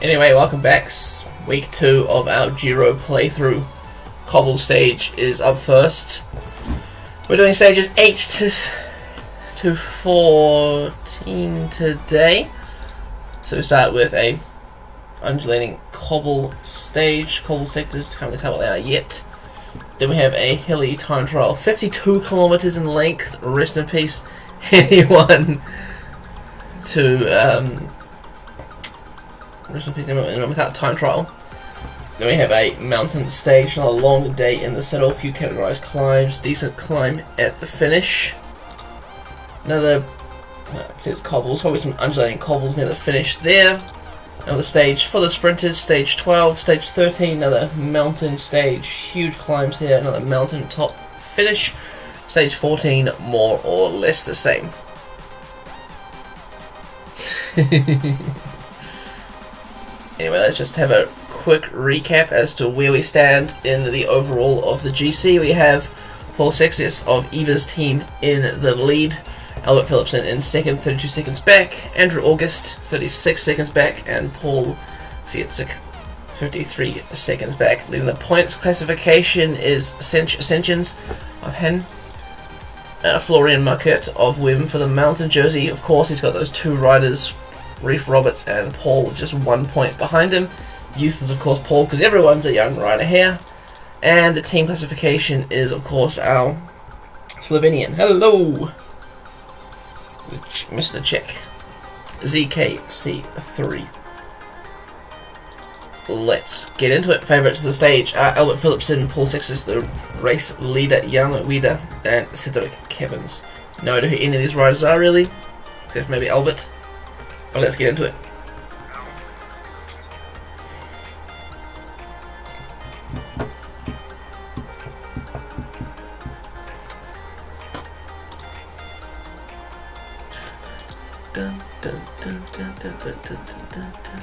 Anyway, welcome back. Week 2 of our Giro playthrough. Cobble stage is up first. We're doing stages 8 to 14 today. So we start with a undulating cobble stage, cobble sectors, can't really tell what they are yet. Then we have a hilly time trial, 52 kilometers in length. Rest in peace, anyone without time trial. Then we have a mountain stage, a long day in the saddle, few categorized climbs, decent climb at the finish. Another, it says cobbles, probably some undulating cobbles near the finish there. Another stage for the sprinters, stage 12, stage 13, another mountain stage, huge climbs here, another mountain top finish. Stage 14, more or less the same. Anyway, let's just have a quick recap as to where we stand in the overall of the GC. We have Paul Sexius of Eva's team in the lead, Albert Philipsen in second, 32 seconds back, Andrew August 36 seconds back, and Paul Fietzik 53 seconds back. Leading the points classification is Ascensions of Hen, Florian Marquette of Wim for the mountain jersey. Of course, he's got those two riders, Reef Roberts and Paul, just 1 point behind him. Youth is of course Paul, because everyone's a young rider here. And the team classification is of course our Slovenian. Hello! Mr. Czech. ZKC3. Let's get into it. Favourites of the stage are Albert Philipsen, Paul Sextus, the race leader, Jan Wieder, and Cedric Kevins. No idea who any of these riders are really, except for maybe Albert. But let's get into it. Dun, dun, dun, dun, dun, dun, dun, dun, dun.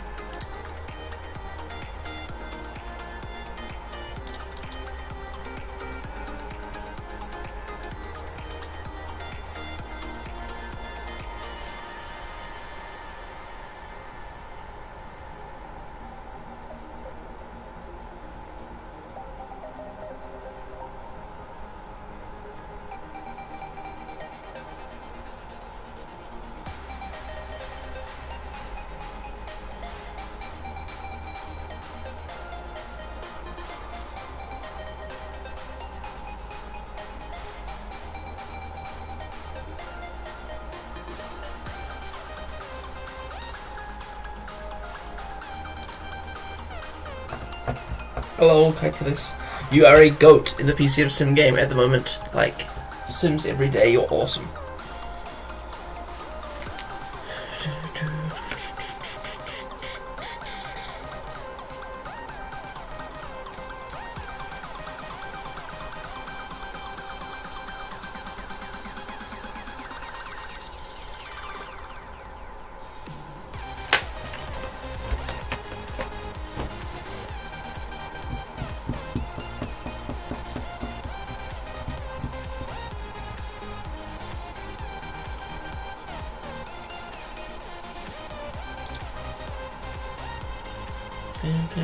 Hello, Calculus. You are a GOAT in the PCM Sim game at the moment. Like, Sims every day, you're awesome.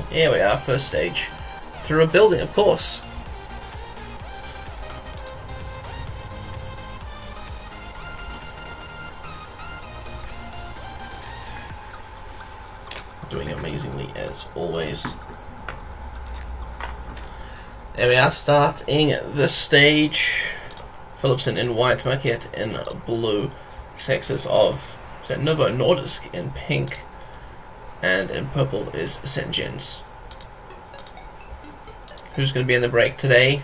Here we are, first stage. Through a building, of course. Doing amazingly as always. There we are, starting the stage. Philipsen in white, Marquette in blue. Sexus of Novo Nordisk in pink. And in purple is St. Jens. Who's going to be in the break today?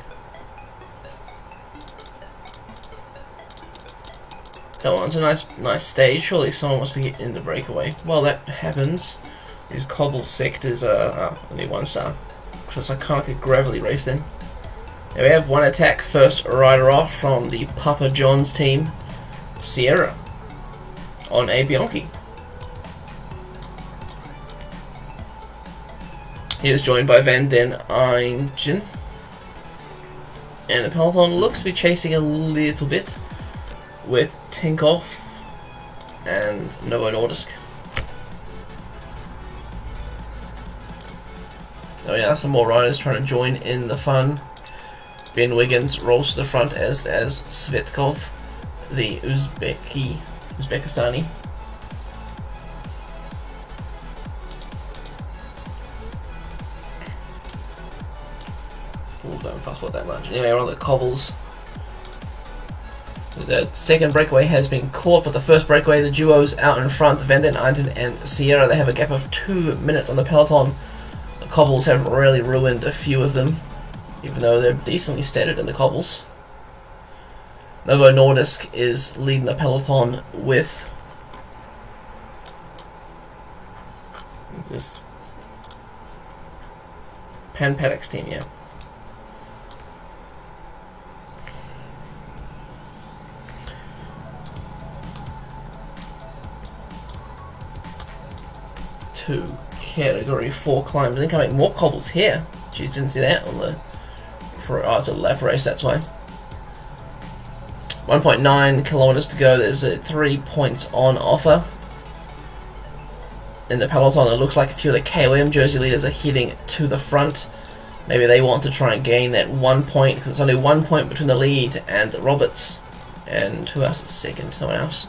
That one's a nice stage. Surely someone wants to get in the breakaway. While that happens, these cobble sectors are only 1 star. So it's kind of like a gravelly race then. There we have one attack, first rider off from the Papa John's team, Sierra, on a Bianchi. He is joined by Van den Eingen. And the peloton looks to be chasing a little bit with Tinkoff and Novo Nordisk. Oh yeah, some more riders trying to join in the fun. Ben Wiggins rolls to the front as Svetkov, the Uzbekistani. Ooh, don't fuss with that much. Anyway, we're on the cobbles. The second breakaway has been caught, but the first breakaway, the duos out in front, Van den Eyden and Sierra, they have a gap of 2 minutes on the peloton. The cobbles have really ruined a few of them, even though they're decently steadied in the cobbles. Novo Nordisk is leading the peloton with this Pan Paddock's team, yeah. Category 4 climbs. I think I make more cobbles here. Jeez, didn't see that on the it's a lap race, that's why. 1.9 kilometers to go. There's 3 points on offer. In the peloton, it looks like a few of the KOM jersey leaders are heading to the front. Maybe they want to try and gain that 1 point, because it's only 1 point between the lead and Roberts. And who else is second? Someone else.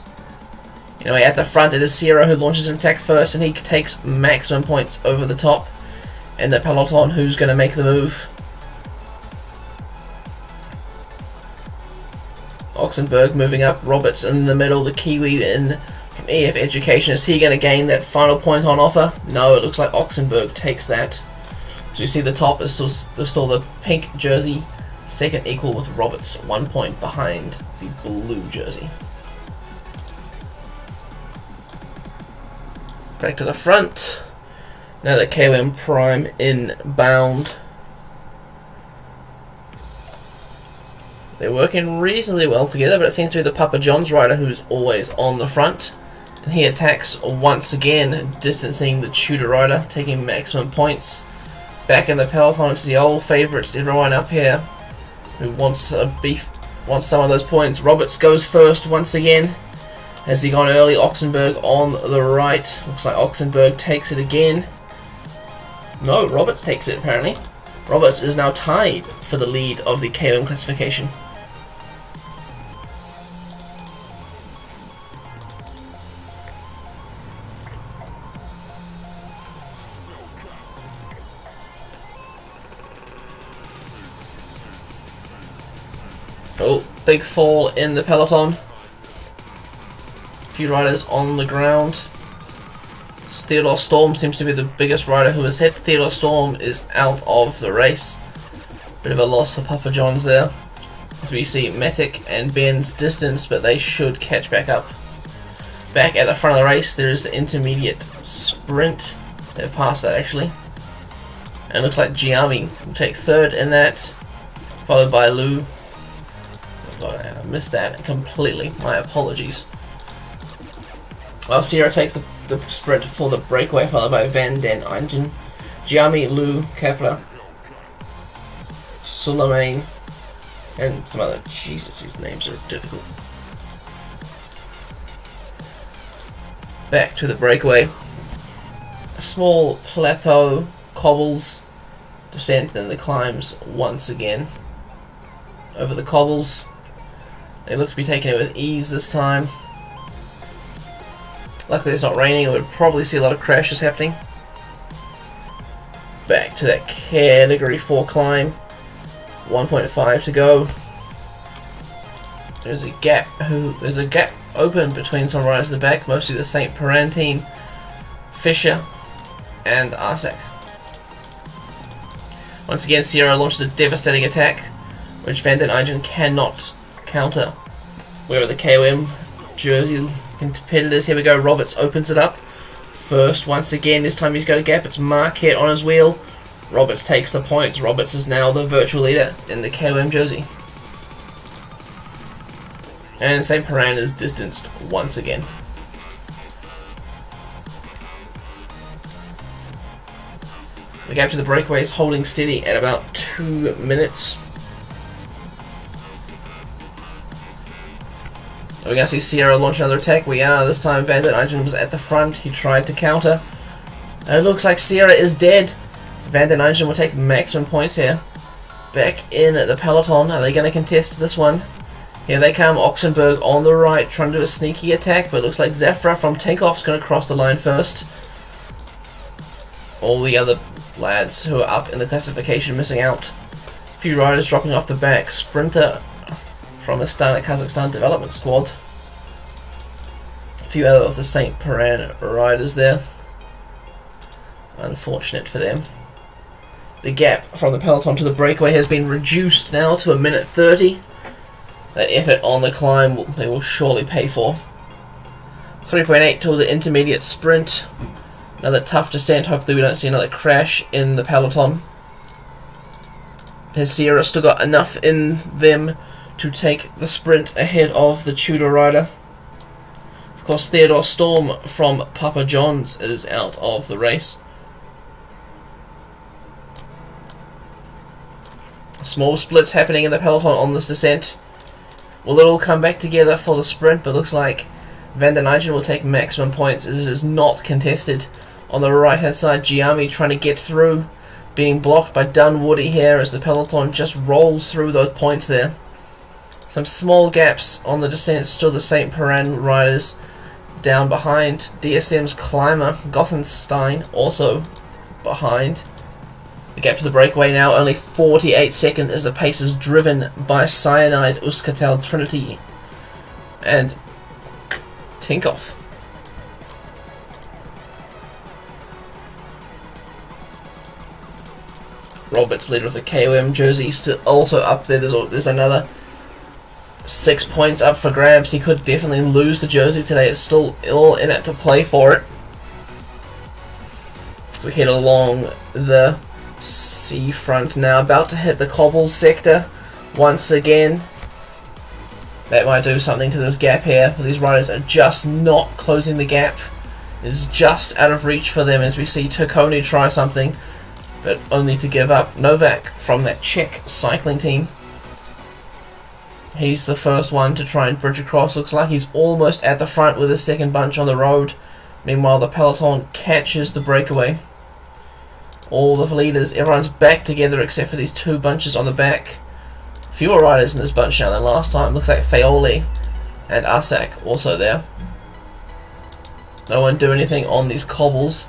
Anyway, at the front it is Sierra who launches an attack first, and he takes maximum points over the top. And the peloton, who's going to make the move? Oxenberg moving up, Roberts in the middle, the Kiwi in from EF Education. Is he going to gain that final point on offer? No, it looks like Oxenberg takes that. So you see the top is still the pink jersey, second equal with Roberts, 1 point behind the blue jersey. Back to the front. Now that KOM Prime inbound. They're working reasonably well together, but it seems to be the Papa John's rider who's always on the front. And he attacks once again, distancing the Tudor rider, taking maximum points. Back in the peloton, it's the old favourites, everyone up here who wants some of those points. Roberts goes first once again. Has he gone early? Oxenberg on the right. Looks like Oxenberg takes it again. No, Roberts takes it apparently. Roberts is now tied for the lead of the KOM classification. Oh, big fall in the peloton. Few riders on the ground. Theodore Storm seems to be the biggest rider who is hit. Theodore Storm is out of the race. Bit of a loss for Papa John's there. As we see Matic and Ben's distance, but they should catch back up. Back at the front of the race, there is the intermediate sprint. They've passed that actually. And it looks like Giami will take third in that, followed by Lou. Oh god, I missed that completely. My apologies. Well, Sierra takes the sprint for the breakaway, followed by Van den Eyden, Giami, Lou, Kepler, Suleiman, and some other. Jesus, these names are difficult. Back to the breakaway. A small plateau, cobbles, descent, then the climbs once again. Over the cobbles. They look to be taking it with ease this time. Luckily it's not raining, we would probably see a lot of crashes happening. Back to that category 4 climb. 1.5 to go. There's a gap open between some riders at the back, mostly the St. Piran team, Fischer and Arsak. Once again, Sierra launches a devastating attack, which Van den Eyden cannot counter. Where are the KOM jersey competitors? Here we go. Roberts opens it up first once again. This time he's got a gap. It's Marquette on his wheel. Roberts takes the points. Roberts is now the virtual leader in the KOM jersey. And St. Piran is distanced once again. The gap to the breakaway is holding steady at about 2 minutes. We're going to see Sierra launch another attack. We are. This time Van den Eyden was at the front. He tried to counter. And it looks like Sierra is dead. Van der Nijgen will take maximum points here. Back in the peloton. Are they going to contest this one? Here they come. Oxenberg on the right, trying to do a sneaky attack, but it looks like Zafra from Tinkoff's going to cross the line first. All the other lads who are up in the classification missing out. A few riders dropping off the back. Sprinter from Astana Kazakhstan development squad. A few other of the St. Piran riders there. Unfortunate for them. The gap from the peloton to the breakaway has been reduced now to 1:30. That effort on the climb they will surely pay for. 3.8 to the intermediate sprint. Another tough descent. Hopefully we don't see another crash in the peloton. Has Sierra still got enough in them to take the sprint ahead of the Tudor rider? Of course, Theodore Storm from Papa John's is out of the race. Small splits happening in the peloton on this descent. Will it all come back together for the sprint? But looks like Van der Nijgen will take maximum points as it is not contested. On the right hand side, Giami trying to get through, being blocked by Dunwoody here as the peloton just rolls through those points there. Some small gaps on the descent, still the St. Piran riders down behind. DSM's climber, Gothenstein, also behind. The gap to the breakaway now only 48 seconds as the pace is driven by Cyanide, Uskatel, Trinity and Tinkoff. Roberts, leader of the KOM jersey, still also up there. There's another 6 points up for grabs. He could definitely lose the jersey today. It's still all in it to play for it. So we head along the seafront now, about to hit the cobbles sector once again. That might do something to this gap here, but these riders are just not closing the gap. It's just out of reach for them as we see Turconi try something, but only to give up. Novak from that Czech cycling team. He's the first one to try and bridge across. Looks like he's almost at the front with his second bunch on the road. Meanwhile, the peloton catches the breakaway. All the leaders, everyone's back together except for these two bunches on the back. Fewer riders in this bunch now than last time. Looks like Feoli and Asak also there. No one do anything on these cobbles.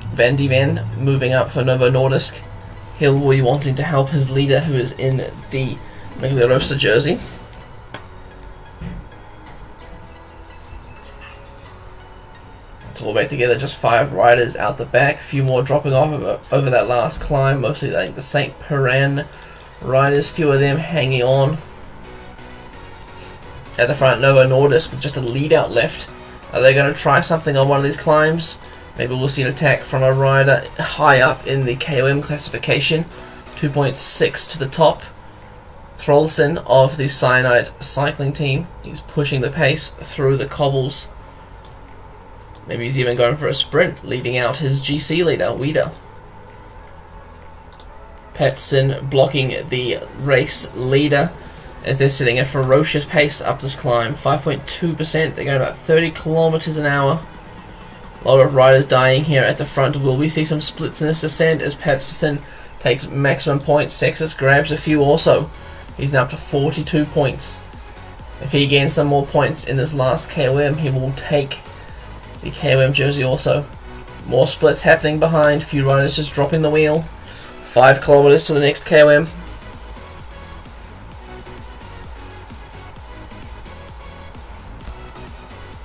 Van de Ven moving up for Novo Nordisk. He'll be wanting to help his leader who is in the Migliorosa jersey. It's all back together, just 5 riders out the back. A few more dropping off over that last climb. Mostly I think the St. Piran riders, few of them hanging on. At the front, Novo Nordisk with just a lead out left. Are they going to try something on one of these climbs? Maybe we'll see an attack from a rider high up in the KOM classification. 2.6 to the top. Throlson of the Cyanide cycling team. He's pushing the pace through the cobbles. Maybe he's even going for a sprint, leading out his GC leader, Weeder. Petson blocking the race leader as they're setting a ferocious pace up this climb. 5.2%, they're going about 30 kilometers an hour. A lot of riders dying here at the front. Will we see some splits in this descent as Petson takes maximum points? Sexus grabs a few also. He's now up to 42 points. If he gains some more points in this last KOM, he will take the KOM jersey also. More splits happening behind. Few riders just dropping the wheel. 5 kilometers to the next KOM.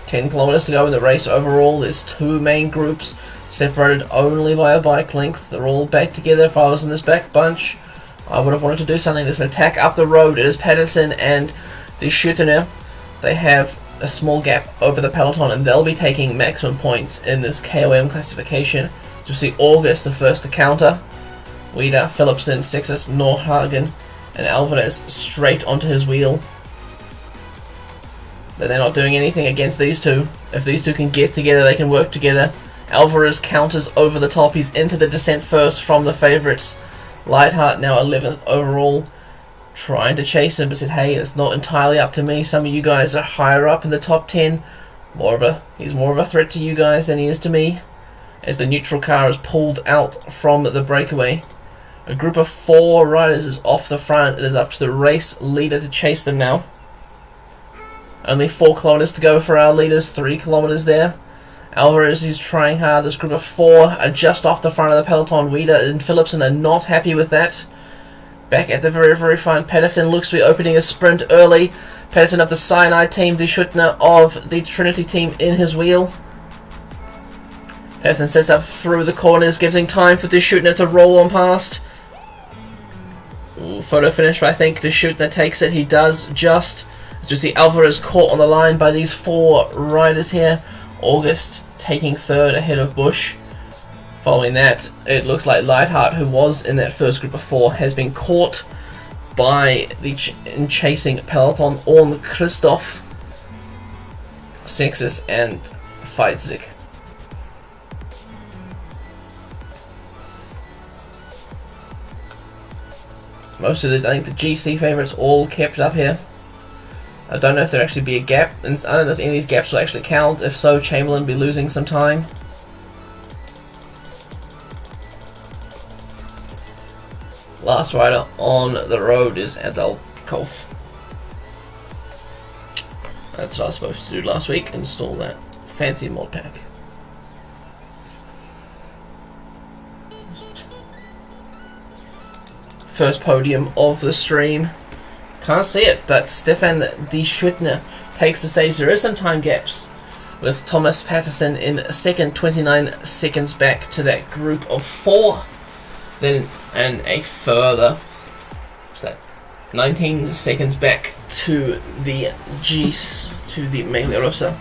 Ten kilometers to go in the race overall. There's 2 main groups separated only by a bike length. They're all back together. If I was in this back bunch, I would have wanted to do something. There's an attack up the road. It is Patterson and the Schuttener. They have a small gap over the peloton and they'll be taking maximum points in this KOM classification. So we see August the first to counter. Weeder, Philipsen, Sexus, Nordhagen and Alvarez straight onto his wheel. But they're not doing anything against these two. If these two can get together, they can work together. Alvarez counters over the top. He's into the descent first from the favourites. Lightheart now 11th overall. Trying to chase him, but said, hey, it's not entirely up to me. Some of you guys are higher up in the top 10. He's more of a threat to you guys than he is to me. as the neutral car is pulled out from the breakaway. A group of 4 riders is off the front. It is up to the race leader to chase them now. Only 4 kilometers to go for our leaders, 3 kilometers there. Alvarez is trying hard. This group of 4 are just off the front of the peloton. Weeder and Philipsen are not happy with that. Back at the very, very front, Pedersen looks to be opening a sprint early. Pedersen of the Cyanide team, De Schuttner of the Trinity team in his wheel. Pedersen sets up through the corners, giving time for De Schuttner to roll on past. Ooh, photo finish, but I think De Schuttner takes it. He does just. As you see, Alvarez caught on the line by these 4 riders here. August taking 3rd ahead of Bush. Following that, it looks like Lightheart, who was in that first group of 4, has been caught by the chasing peloton on Christoph, Sexus, and Feitzik. Most of the, I think the GC favourites all kept up here. I don't know if there'll actually be a gap, and I don't know if any of these gaps will actually count. If so, Chamberlain will be losing some time. Last rider on the road is Adalkov. That's what I was supposed to do last week, install that fancy mod pack. First podium of the stream. Can't see it, but Stefan De Schuttner takes the stage. There is some time gaps with Thomas Patterson in second, 29 seconds back to that group of 4. Then, and a further, what's that, 19 seconds back to the to the Maglia Rosa.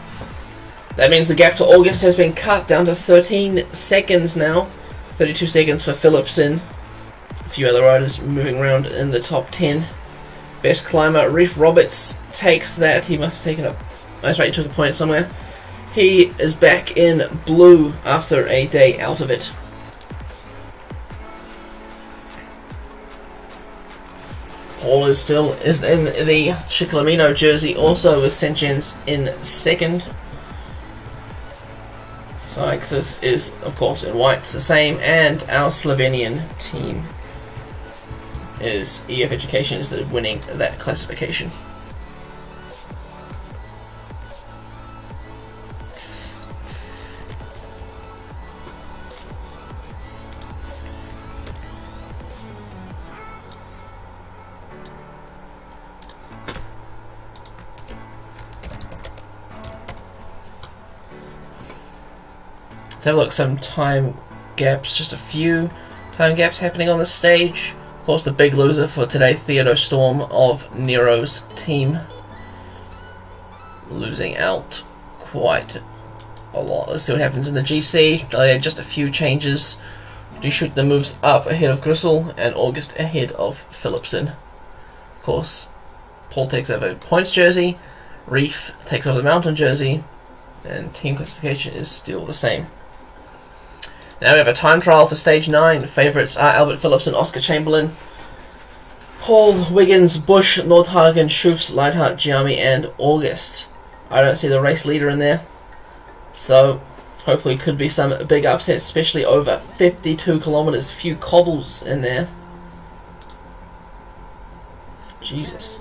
That means the gap to August has been cut down to 13 seconds now. 32 seconds for Philipsen. A few other riders moving around in the top 10. Best climber, Reef Roberts takes that. He must have taken a... That's right, he took a point somewhere. He is back in blue after a day out of it. Paul is still in the Ciclamino jersey, also with Sanchez in second. Sykes is, of course, in white, it's the same, and our Slovenian team is EF Education is winning that classification. Let's have a look, some time gaps, just a few time gaps happening on the stage. Of course, the big loser for today, Theodore Storm of Nero's team, losing out quite a lot. Let's see what happens in the GC. Just a few changes. De Schuttner moves up ahead of Grissel, and August ahead of Philipsen. Of course, Paul takes over points jersey, Reef takes over the mountain jersey, and team classification is still the same. Now we have a time trial for stage 9. Favourites are Albert Philipsen, Oscar Chamberlain, Hall, Wiggins, Bush, Nordhagen, Schufs, Lightheart, Giami, and August. I don't see the race leader in there, so hopefully could be some big upsets, especially over 52 kilometres. A few cobbles in there. Jesus.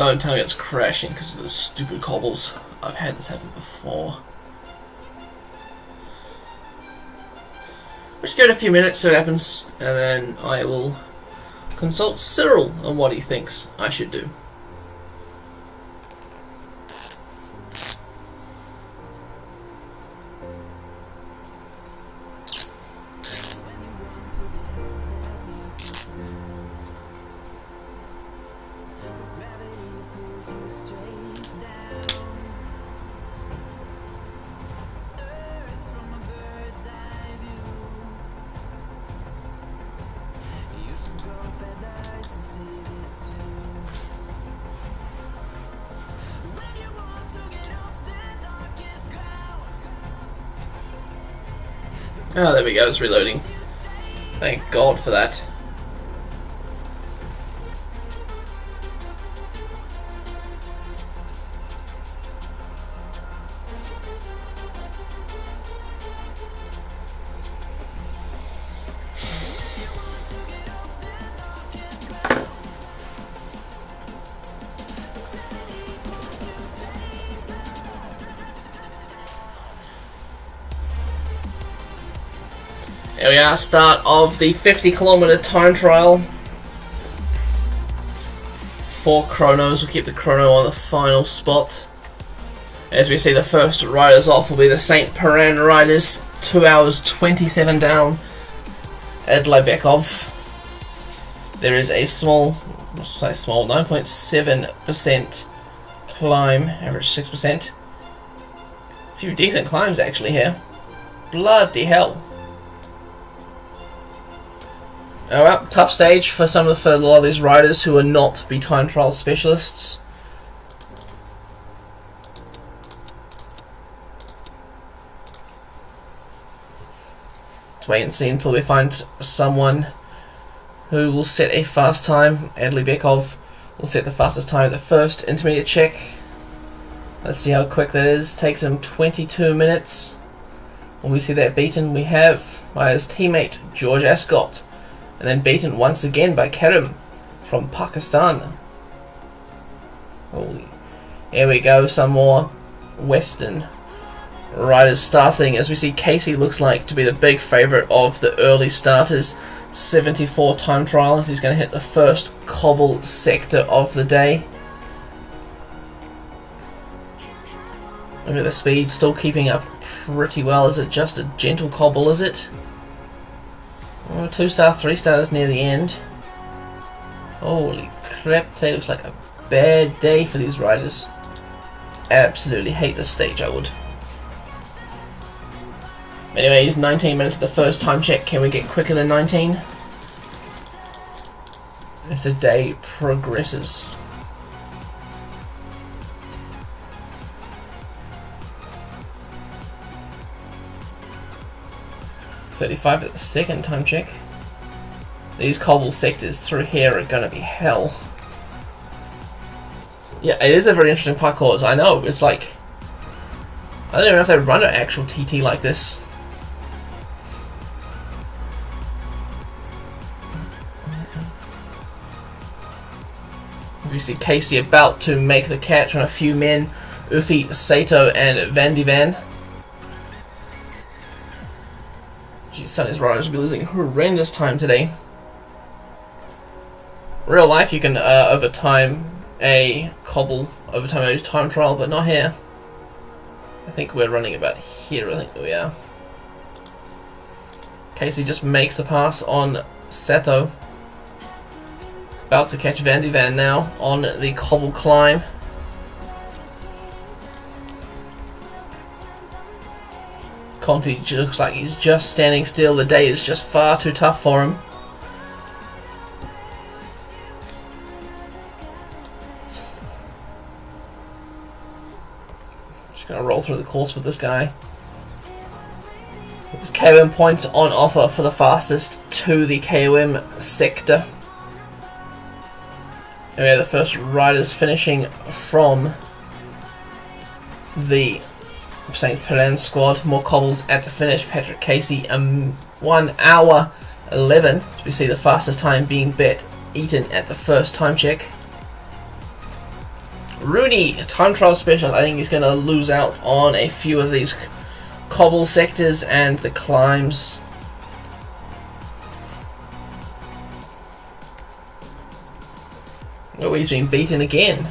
Don't tell me it's crashing because of the stupid cobbles. I've had this happen before. Let's give it a few minutes, see what happens, and then I will consult Cyril on what he thinks I should do. Oh, there we go, it's reloading. Thank God for that. Here we are, start of the 50-kilometer time trial. 4 chronos, we'll keep the chrono on the final spot. As we see, the first riders off will be the St. Piran riders, 2 hours 27 down at Lebekov. There is a small, 9.7% climb, average 6%. A few decent climbs actually here. Bloody hell. Oh well, tough stage for a lot of these riders who are not the time trial specialists. Let's wait and see until we find someone who will set a fast time. Adley Bekov will set the fastest time at the first intermediate check. Let's see how quick that is. Takes him 22 minutes. When we see that beaten, we have by his teammate George Ascot. And then beaten once again by Karim from Pakistan. Holy. Here we go, some more Western riders starting. As we see, Casey looks like to be the big favourite of the early starters. 74 time trial as he's going to hit the first cobble sector of the day. Look at the speed, still keeping up pretty well. Is it just a gentle cobble, is it? 2-star, 3-stars near the end. Holy crap, today looks like a bad day for these riders. Absolutely hate this stage, I would. Anyways, 19 minutes of the first time check. Can we get quicker than 19? As the day progresses. .35 at the second time check. These cobble sectors through here are going to be hell. Yeah, it is a very interesting parkour. I know, it's like... I don't even know if they run an actual TT like this. You see Casey about to make the catch on a few men. Ufi, Sato and Van de Van. Geez, Sonny's riders will be losing horrendous time today. Real life, you can overtime a cobble, overtime a time trial, but not here. I think we're running about here, I think we are. Casey just makes the pass on Sato. About to catch Van de Van now on the cobble climb. Conti looks like he's just standing still. The day is just far too tough for him. Just gonna roll through the course with this guy. There's KOM points on offer for the fastest to the KOM sector. And we have the first riders finishing from the St. Piran squad. More cobbles at the finish. Patrick Casey, 1 hour 11. We see the fastest time being eaten at the first time check. Rooney, time trial special. I think he's going to lose out on a few of these cobble sectors and the climbs. Oh, he's been beaten again.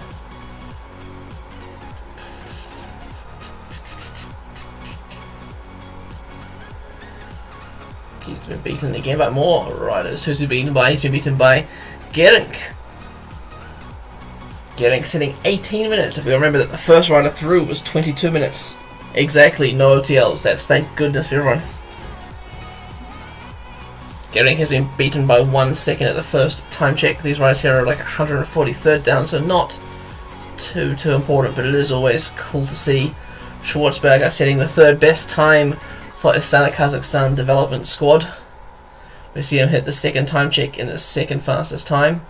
He's been beaten again by more riders. Who's he beaten by? He's been beaten by Gerink. Gerink sitting 18 minutes. If we remember that the first rider through was 22 minutes. Exactly, no OTLs. That's thank goodness for everyone. Gerink has been beaten by 1 second at the first time check. These riders here are like 143rd down, so not too important, but it is always cool to see Schwarzberger setting the third best time for Astana Kazakhstan development squad. We see him hit the second time check in the second fastest time.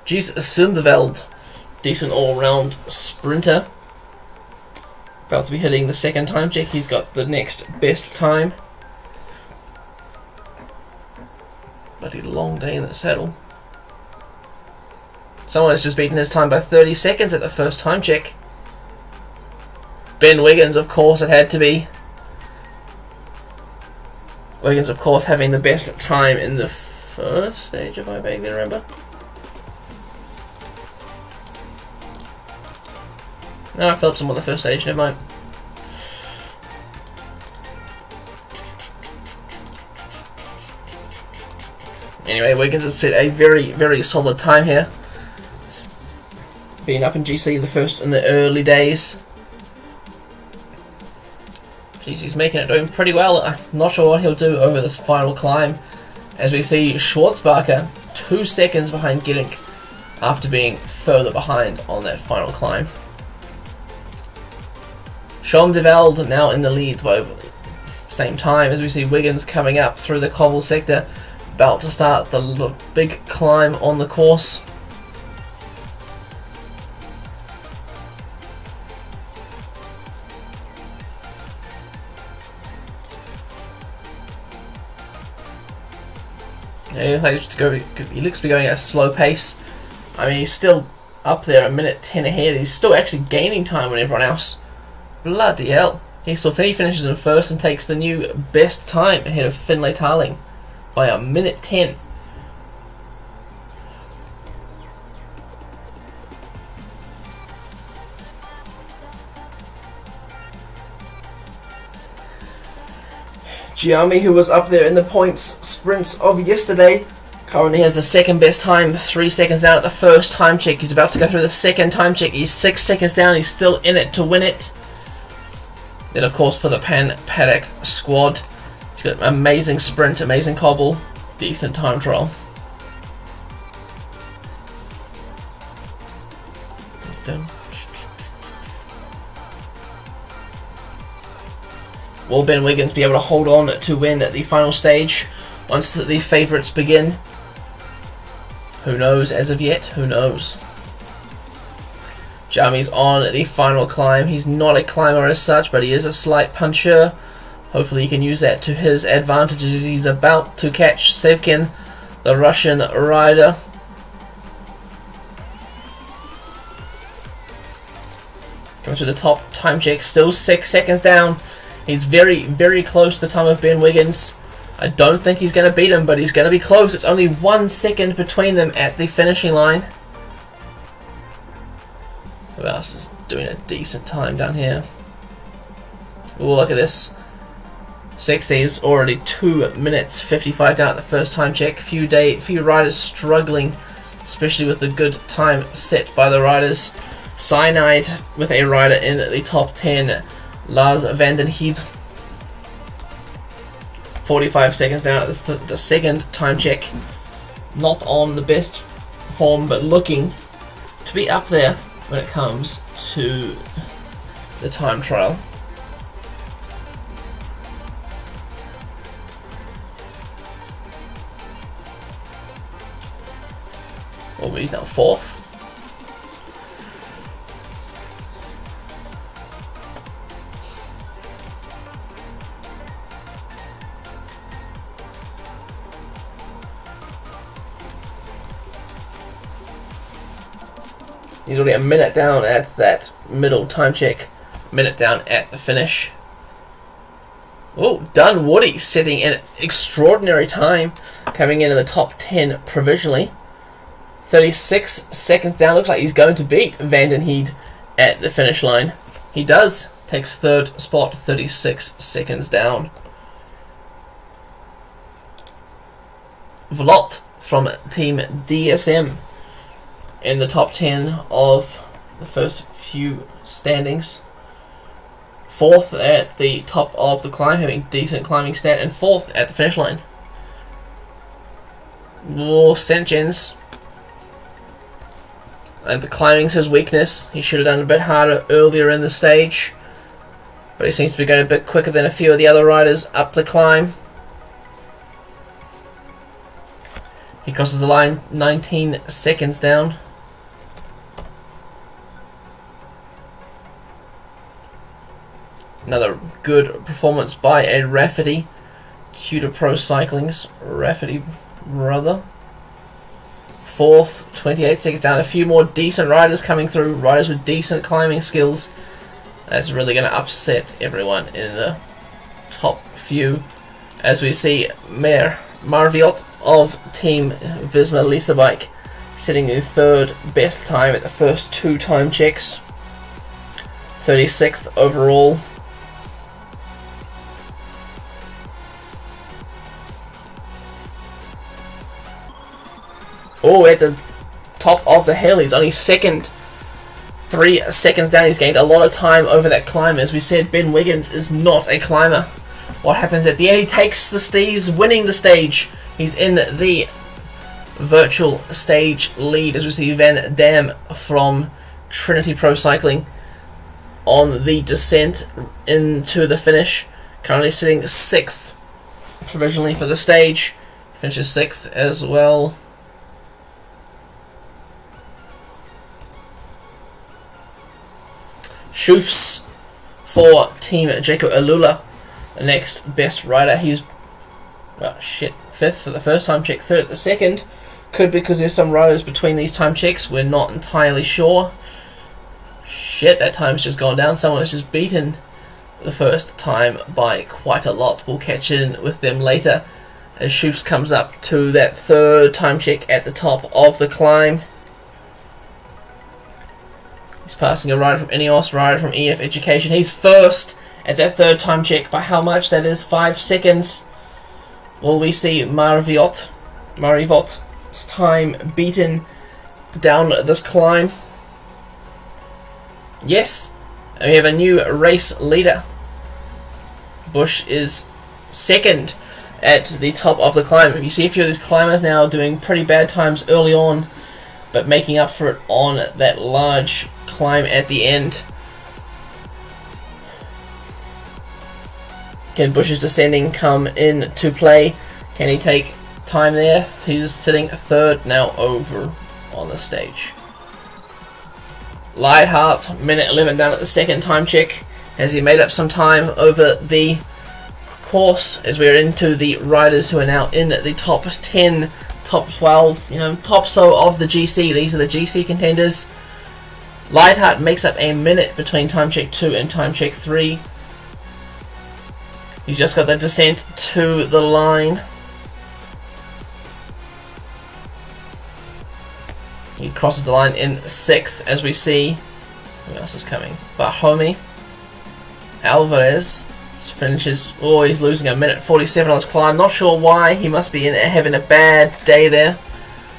Gis Sundeveld, decent all-round sprinter. About to be hitting the second time check. He's got the next best time. Bloody long day in the saddle. Someone has just beaten his time by 30 seconds at the first time check. Ben Wiggins, of course, it had to be. Wiggins, of course, having the best time in the first stage, if I vaguely remember. No, Phillipson won the first stage, never mind. Anyway, Wiggins has set a very solid time here. Being up in GC in the early days. Jeez, he's making it doing pretty well. I'm not sure what he'll do over this final climb. As we see Schwarzbacher 2 seconds behind Gerink after being further behind on that final climb. Schomdeveld now in the lead by same time as we see Wiggins coming up through the cobble sector, about to start the big climb on the course. Yeah, he looks to be going at a slow pace. I mean, he's still up there a minute 10 ahead. He's still actually gaining time on everyone else. Bloody hell. He finishes in first and takes the new best time ahead of Finlay Tarling by a minute 10. Giammi, who was up there in the points sprints of yesterday, currently has the second best time, 3 seconds down at the first time check. He's about to go through the second time check. He's 6 seconds down. He's still in it to win it. Then, of course, for the Pan Paddock squad, he's got amazing sprint, amazing cobble, decent time trial. Done. Will Ben Wiggins be able to hold on to win at the final stage once the favourites begin? Who knows as of yet? Who knows? Jami's on the final climb. He's not a climber as such, but he is a slight puncher. Hopefully he can use that to his advantage as he's about to catch Sevkin, the Russian rider. Comes to the top time check, still 6 seconds down. He's very close to the time of Ben Wiggins. I don't think he's going to beat him, but he's going to be close. It's only 1 second between them at the finishing line. Who else is doing a decent time down here? Oh, look at this. Sexy is already 2 minutes 55 down at the first time check. Few riders struggling, especially with the good time set by the riders. Cyanide with a rider in the top 10. Lars van den Heed. 45 seconds down at the second time check. Not on the best form, but looking to be up there when it comes to the time trial. Oh, he's now fourth. He's already a minute down at that middle time check. Minute down at the finish. Oh, Dunwoody setting an extraordinary time, coming in the top 10 provisionally. 36 seconds down. Looks like he's going to beat Vandenheed at the finish line. He does. Takes third spot, 36 seconds down. Vlot from Team DSM in the top 10 of the first few standings. Fourth at the top of the climb, having decent climbing stat, and fourth at the finish line. St. Jens. And the climbing's his weakness. He should have done a bit harder earlier in the stage, but he seems to be going a bit quicker than a few of the other riders up the climb. He crosses the line 19 seconds down. Another good performance by a Rafferty. Tudor Pro Cycling's Rafferty brother. Fourth, 28 seconds down. A few more decent riders coming through. Riders with decent climbing skills. That's really going to upset everyone in the top few. As we see Marviot of Team Visma Lisa Bike setting the third best time at the first two time checks. 36th overall. Oh, at the top of the hill, he's only second. 3 seconds down, he's gained a lot of time over that climb. As we said, Ben Wiggins is not a climber. What happens at the end? He takes the steez, winning the stage. He's in the virtual stage lead, as we see Van Dam from Trinity Pro Cycling on the descent into the finish. Currently sitting 6th provisionally for the stage. Finishes 6th as well. Schoofs for Team Jaco Alula, the next best rider. He's, well, shit, 5th for the first time check, 3rd at the second. Could be because there's some riders between these time checks. We're not entirely sure. Shit, that time's just gone down. Someone has just beaten the first time by quite a lot. We'll catch in with them later as Schoofs comes up to that third time check at the top of the climb. He's passing a rider from Ineos, rider from EF Education. He's first at that third time check. By how much? That is 5 seconds. Will we see Marivot's time beaten down this climb? Yes. And we have a new race leader. Bush is second at the top of the climb. You see a few of these climbers now doing pretty bad times early on, but making up for it on that large climb at the end. Can Bush's descending come into play? Can he take time there? He's sitting 3rd now over on the stage. Lightheart, minute 11 down at the second time check. Has he made up some time over the course as we're into the riders who are now in the top 10, top 12, top so of the GC. These are the GC contenders. Lightheart makes up a minute between time check 2 and time check 3. He's just got the descent to the line. He crosses the line in 6th as we see. Who else is coming? Bahomi. Alvarez finishes. Oh, he's losing a minute 47 on his climb. Not sure why. He must be having a bad day there.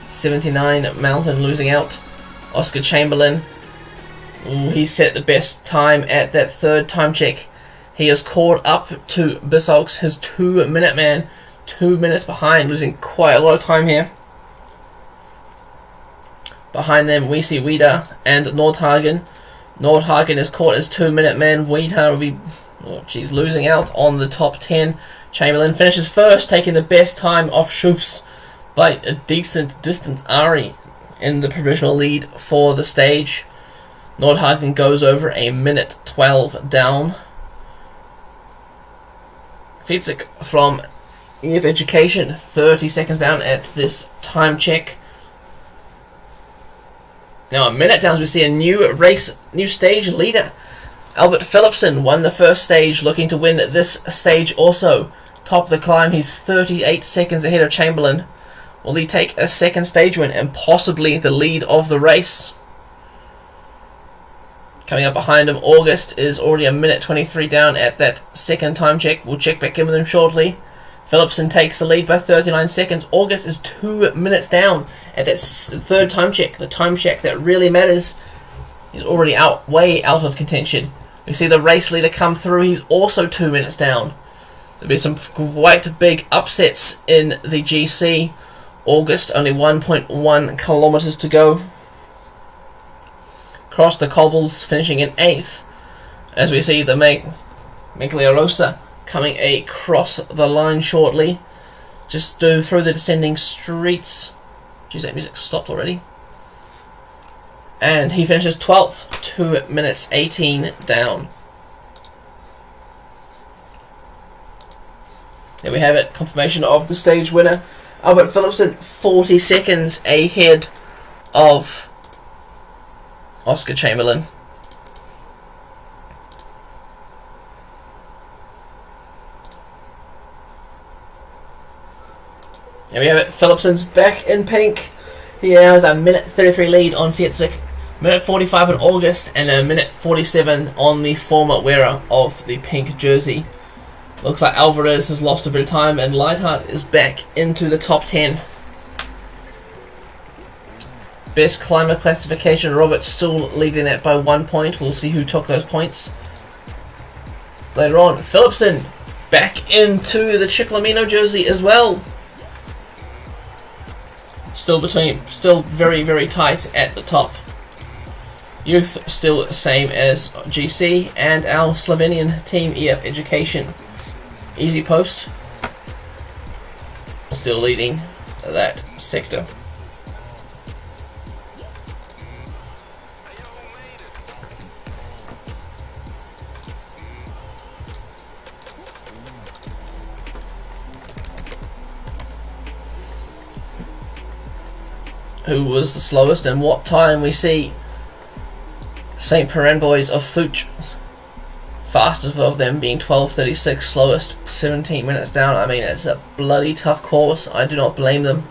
79 Mountain losing out. Oscar Chamberlain. He set the best time at that third time check. He has caught up to Bissalks, his 2-minute man. 2 minutes behind, losing quite a lot of time here. Behind them, we see Wieder and Nordhagen. Nordhagen is caught as 2-minute man. Wieder will be, losing out on the top 10. Chamberlain finishes first, taking the best time off Schoofs by a decent distance. Ari in the provisional lead for the stage. Nordhagen goes over a minute 12 down. Fitzik from EF Education, 30 seconds down at this time check. Now a minute down, we see a new stage leader. Albert Philipsen won the first stage, looking to win this stage also. Top of the climb, he's 38 seconds ahead of Chamberlain. Will he take a second stage win and possibly the lead of the race? Coming up behind him, August is already a minute 23 down at that second time check. We'll check back in with him shortly. Philipsen takes the lead by 39 seconds. August is 2 minutes down at that third time check. The time check that really matters. He's already way out of contention. We see the race leader come through. He's also 2 minutes down. There'll be some quite big upsets in the GC. August, only 1.1 kilometers to go. Across the cobbles, finishing in 8th. As we see the Migliorosa coming across the line shortly. Just through the descending streets. Geez, that music stopped already. And he finishes 12th, 2 minutes 18 down. There we have it, confirmation of the stage winner. Albert Philipsen, 40 seconds ahead of Oscar Chamberlain. There we have it, Philipsen's back in pink. He has a minute 33 lead on Fietzik, minute 45 in August, and a minute 47 on the former wearer of the pink jersey. Looks like Alvarez has lost a bit of time, and Lightheart is back into the top 10. Best climber classification, Roberts still leading that by 1 point. We'll see who took those points later on. Philipsen back into the Chiclamino jersey as well. Still very, very tight at the top. Youth still the same as GC, and our Slovenian team EF Education. Easy Post still leading that sector. Who was the slowest and what time? We see St. Piran boys of Thuch, fastest of them being 12:36, slowest 17 minutes down. I mean, it's a bloody tough course. I do not blame them.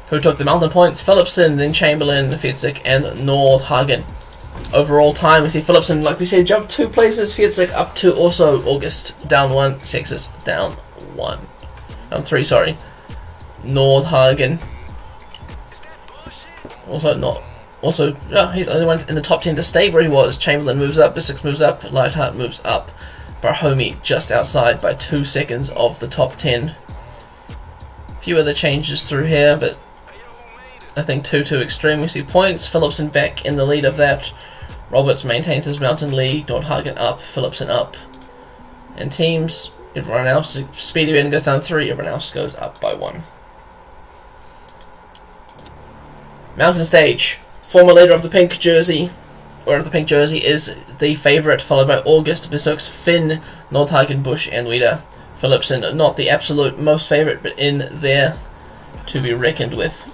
Who took the mountain points? Philipsen, then Chamberlain, Fietzik, and Nordhagen. Overall time, we see Philipsen, like we said, jumped 2 places. Fietzik up 2, also August down 1, Sexus down 1. 3, sorry. Nordhagen. He's the only one in the top 10 to stay where he was. Chamberlain moves up, Bissix moves up, Lightheart moves up. Barhomi just outside by 2 seconds of the top 10. A few other changes through here, but nothing too extreme. We see points, Philipsen back in the lead of that. Roberts maintains his mountain lead, Nordhagen up, Philipsen up. And teams, everyone else, Speedy Ben goes down 3, everyone else goes up by 1. Mountain stage. Former leader of the pink jersey, wearer of the pink jersey, is the favourite, followed by August, Bissux, Finn, Nordhagen, Bush, and Wieder. Philipsen, not the absolute most favourite, but in there to be reckoned with.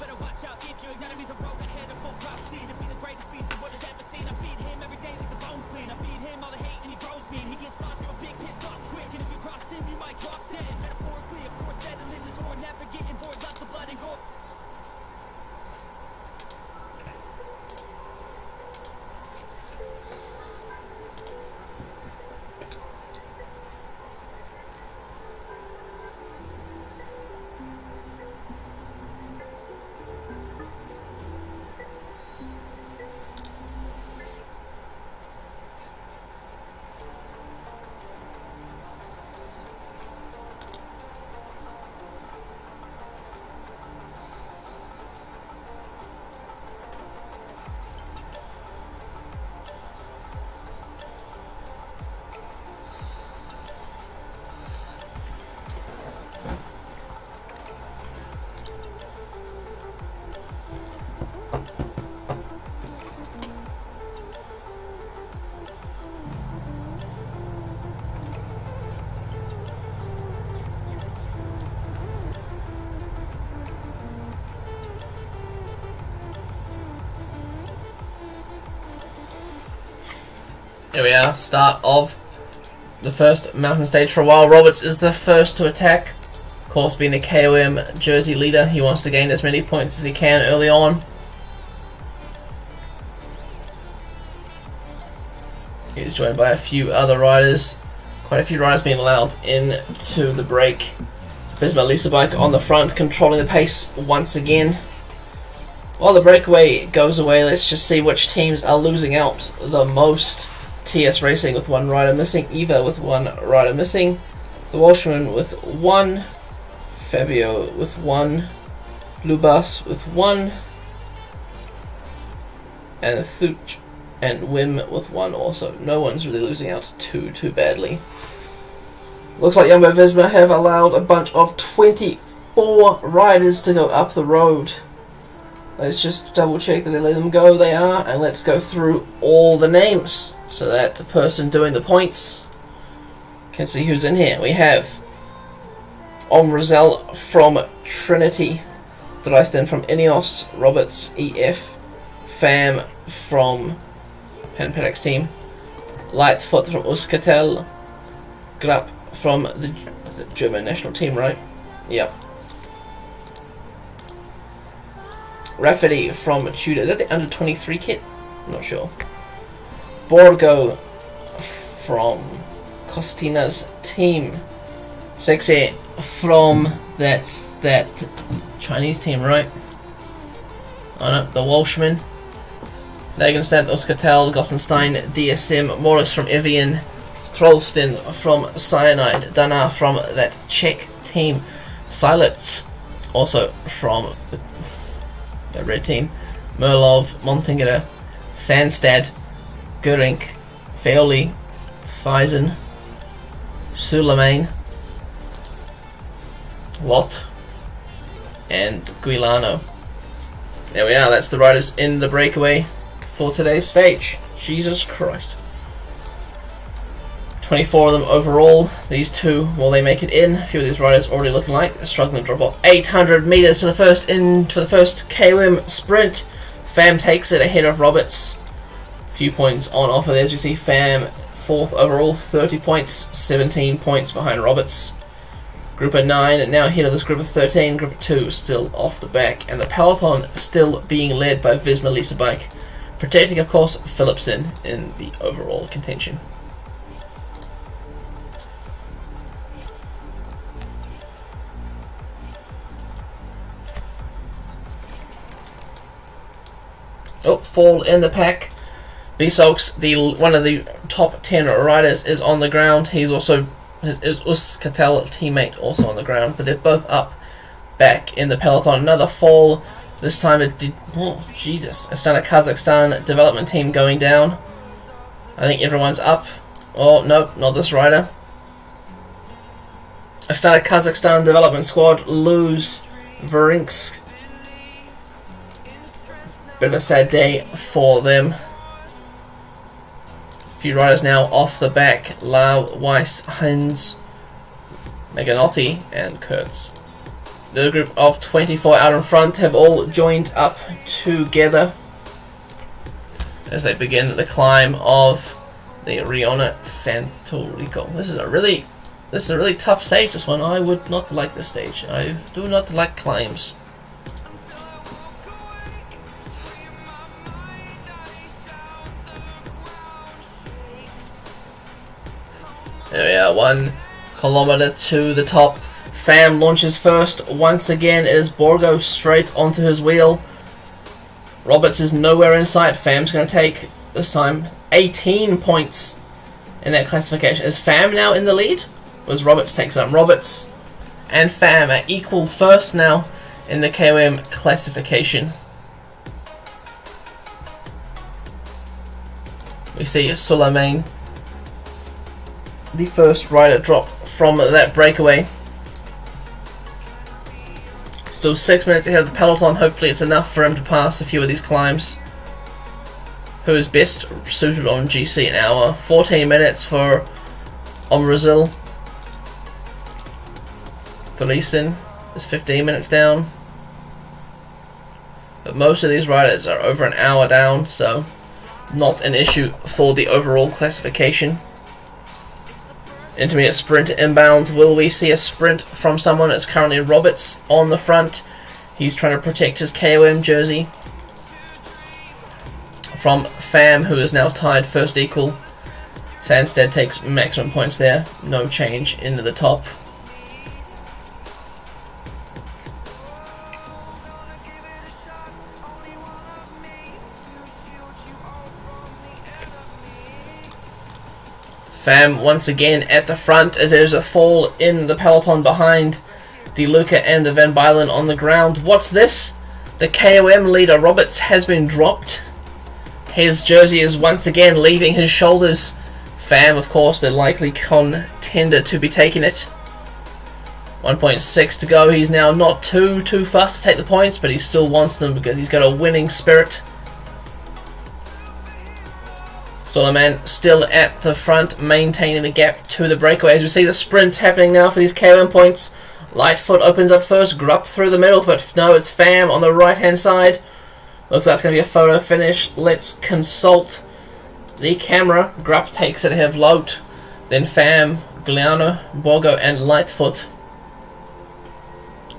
There we are, start of the first mountain stage for a while. Roberts is the first to attack. Of course, being a KOM jersey leader, he wants to gain as many points as he can early on. He's joined by a few other riders. Quite a few riders being allowed into the break. Visma Lisa Bike on the front, controlling the pace once again. While the breakaway goes away, let's just see which teams are losing out the most. TS Racing with 1 rider missing, Eva with 1 rider missing, the Welshman with 1, Fabio with 1, Lubas with 1, and Thuch and Wim with 1 also. No one's really losing out too badly. Looks like Jumbo Visma have allowed a bunch of 24 riders to go up the road. Let's just double check that they let them go. They are, and let's go through all the names so that the person doing the points can see who's in here. We have Omrazel from Trinity, Dreisten from Ineos, Roberts EF, Fam from Penpedex team, Lightfoot from Euskaltel, Grapp from the German national team, right? Yep. Rafferty from Tudor. Is that the under 23 kit? I'm not sure. Borgo from Costina's team. Sexy from that Chinese team, right? Oh no, the Welshman. Nagenstad, Euskaltel, Gothenstein, DSM, Morris from Evian, Throlston from Cyanide, Dana from that Czech team, Silets also from the red team, Merlov, Montingera, Sandstad, Gurink, Feoli, Feisen, Suleiman, Lot, and Guilano. There we are, that's the riders in the breakaway for today's stage. Jesus Christ. 24 of them overall. These 2, will they make it in? A few of these riders already looking like they're struggling to drop off. 800 meters to the first KOM sprint. Fam takes it ahead of Roberts. A few points on offer there, as we see Fam 4th overall, 30 points, 17 points behind Roberts. Group of 9 now ahead of this group of 13. Group of 2 still off the back, and the peloton still being led by Visma Lisa Bike, protecting of course Philipsen in the overall contention. Oh, fall in the pack. Bisoks, one of the top 10 riders, is on the ground. He's also his Euskaltel teammate also on the ground, but they're both up back in the peloton. Another fall. This time it did. Oh, Jesus! Astana Kazakhstan development team going down. I think everyone's up. Oh no, not this rider. Astana Kazakhstan development squad lose Varinsk. Bit of a sad day for them. A few riders now off the back. Lau, Weiss, Heinz, Meganotti, and Kurtz. The group of 24 out in front have all joined up together as they begin the climb of the Riona Santo Rico. This is a really tough stage, this one. I would not like this stage. I do not like climbs. There we are, 1 kilometer to the top. Fam launches first. Once again, it is Borgo straight onto his wheel. Roberts is nowhere in sight. Fam's going to take, this time, 18 points in that classification. Is Fam now in the lead? Or does Roberts take some? Roberts and Fam are equal first now in the KOM classification. We see Suleiman, the first rider, drop from that breakaway. Still 6 minutes ahead of the peloton. Hopefully it's enough for him to pass a few of these climbs. Who is best suited on GC an hour? 14 minutes for Omrazil. Thoresen is 15 minutes down. But most of these riders are over an hour down, so not an issue for the overall classification. Intermediate sprint inbound. Will we see a sprint from someone? It's currently Roberts on the front. He's trying to protect his KOM jersey from Pham, who is now tied first equal. Sandstead takes maximum points there. No change into the top. Pham once again at the front as there's a fall in the peloton behind De Luca and the Van Bylen on the ground. What's this? The KOM leader Roberts has been dropped. His jersey is once again leaving his shoulders. Pham, of course, the likely contender to be taking it. 1.6 to go. He's now not too fast to take the points, but he still wants them because he's got a winning spirit. Soliman still at the front, maintaining the gap to the breakaway. As we see the sprint happening now for these KOM points. Lightfoot opens up first, Grupp through the middle, but no, it's Pham on the right-hand side. Looks like it's going to be a photo finish. Let's consult the camera. Grupp takes it ahead of Lout, then Pham, Gliano, Bogo, and Lightfoot.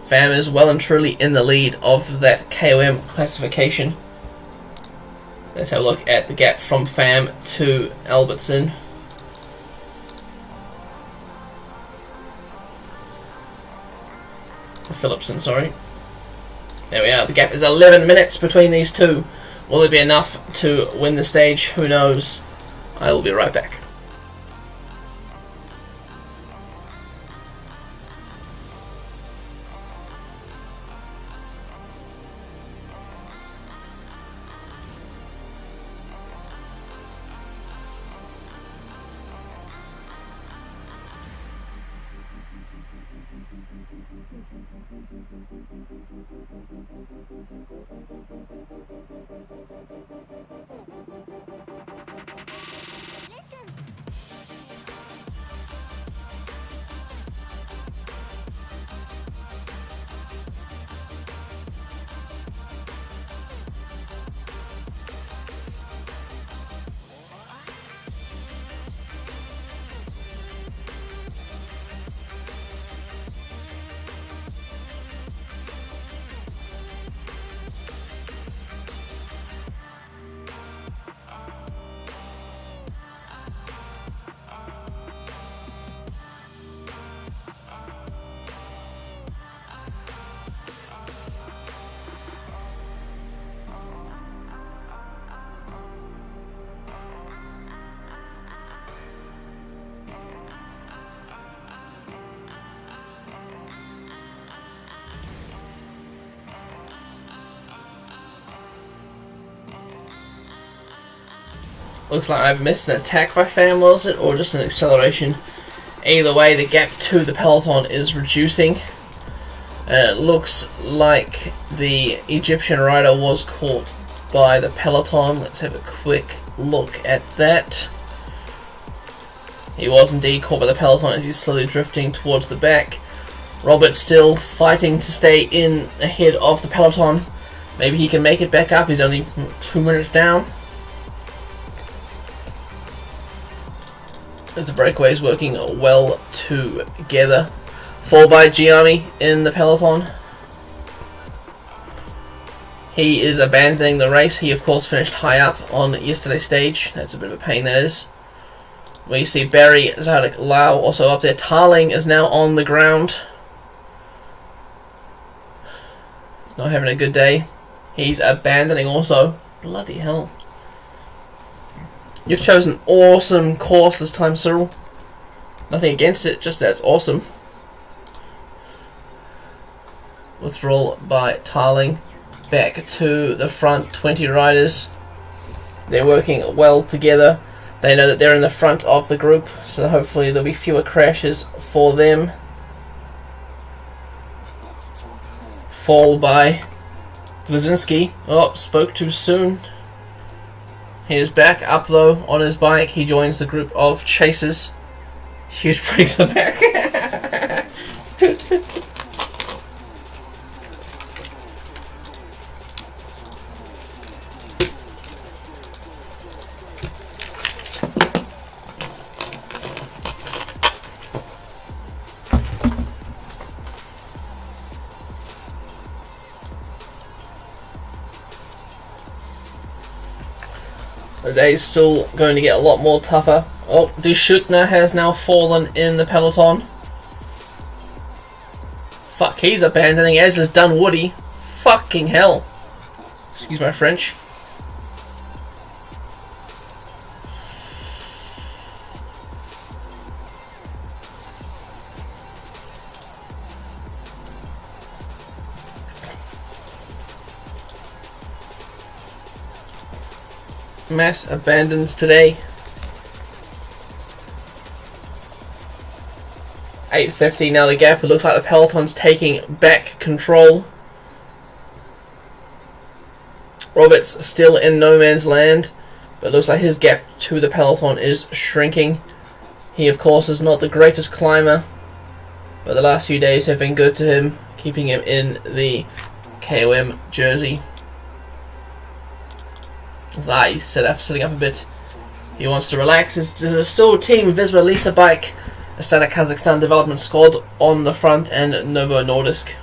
Pham is well and truly in the lead of that KOM classification. Let's have a look at the gap from Pham to Albertson. Phillipson, sorry. There we are. The gap is 11 minutes between these two. Will it be enough to win the stage? Who knows? I will be right back. Looks like I've missed an attack by Pham, was it? Or just an acceleration. Either way, the gap to the peloton is reducing. It looks like the Egyptian rider was caught by the peloton. Let's have a quick look at that. He was indeed caught by the peloton as he's slowly drifting towards the back. Roberts still fighting to stay in ahead of the peloton. Maybe he can make it back up. He's only 2 minutes down. As the breakaway is working well together. Fall by Gianni in the peloton. He is abandoning the race. He of course finished high up on yesterday's stage. That's a bit of a pain, that is. We see Barry Zarek Lau also up there. Tarling is now on the ground. Not having a good day. He's abandoning also. Bloody hell. You've chosen an awesome course this time, Cyril. Nothing against it, just that it's awesome. Withdrawal by Tarling. Back to the front, 20 riders. They're working well together. They know that they're in the front of the group, so hopefully there'll be fewer crashes for them. Fall by Blazinski. Oh, spoke too soon. He is back up though on his bike. He joins the group of chasers. Huge breaks the back. The day's still going to get a lot more tougher. Oh, Dushutna has now fallen in the peloton. Fuck, he's abandoning, as is Dunwoody. Fucking hell. Excuse my French. Mass abandons today. 8:50 now the gap. It looks like the peloton's taking back control. Roberts still in no man's land, but it looks like his gap to the peloton is shrinking. He of course is not the greatest climber, but the last few days have been good to him, keeping him in the KOM jersey. He's sitting up a bit. He wants to relax. There's still Team Visma Lisa Bike, Astana Kazakhstan development squad on the front, and Novo Nordisk.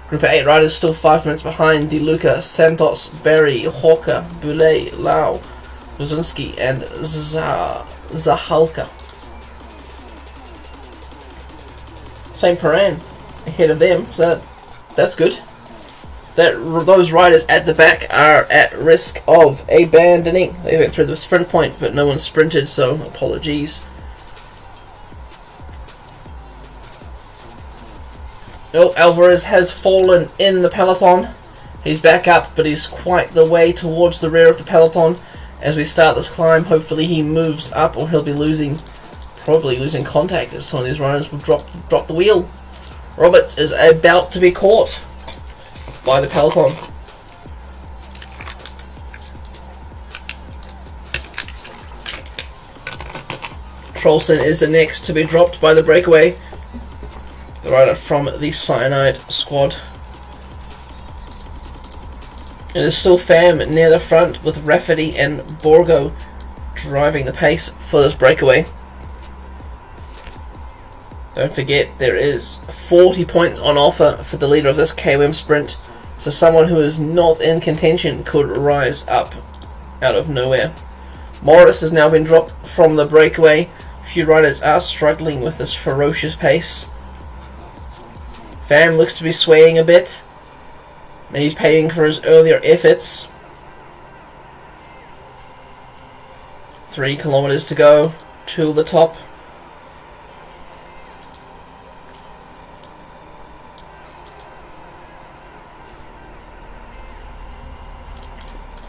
Group of 8 riders still 5 minutes behind. Di Luca, Santos, Berry, Hawker, Boulet, Lau, Brzezinski, and Zahalka. St. Paran ahead of them, so that's good. Those riders at the back are at risk of abandoning. They went through the sprint point, but no one sprinted, so apologies. Oh, Alvarez has fallen in the peloton. He's back up, but he's quite the way towards the rear of the peloton. As we start this climb, hopefully he moves up, or he'll be probably losing contact, as some of these riders will drop the wheel. Roberts is about to be caught by the peloton. Trollson is the next to be dropped by the breakaway, the rider from the Cyanide squad. It is still Pham near the front, with Rafferty and Borgo driving the pace for this breakaway. Don't forget, there is 40 points on offer for the leader of this KOM sprint, so someone who is not in contention could rise up out of nowhere. Morris has now been dropped from the breakaway. A few riders are struggling with this ferocious pace. Pham looks to be swaying a bit. Maybe he's paying for his earlier efforts. 3 kilometers to go to the top.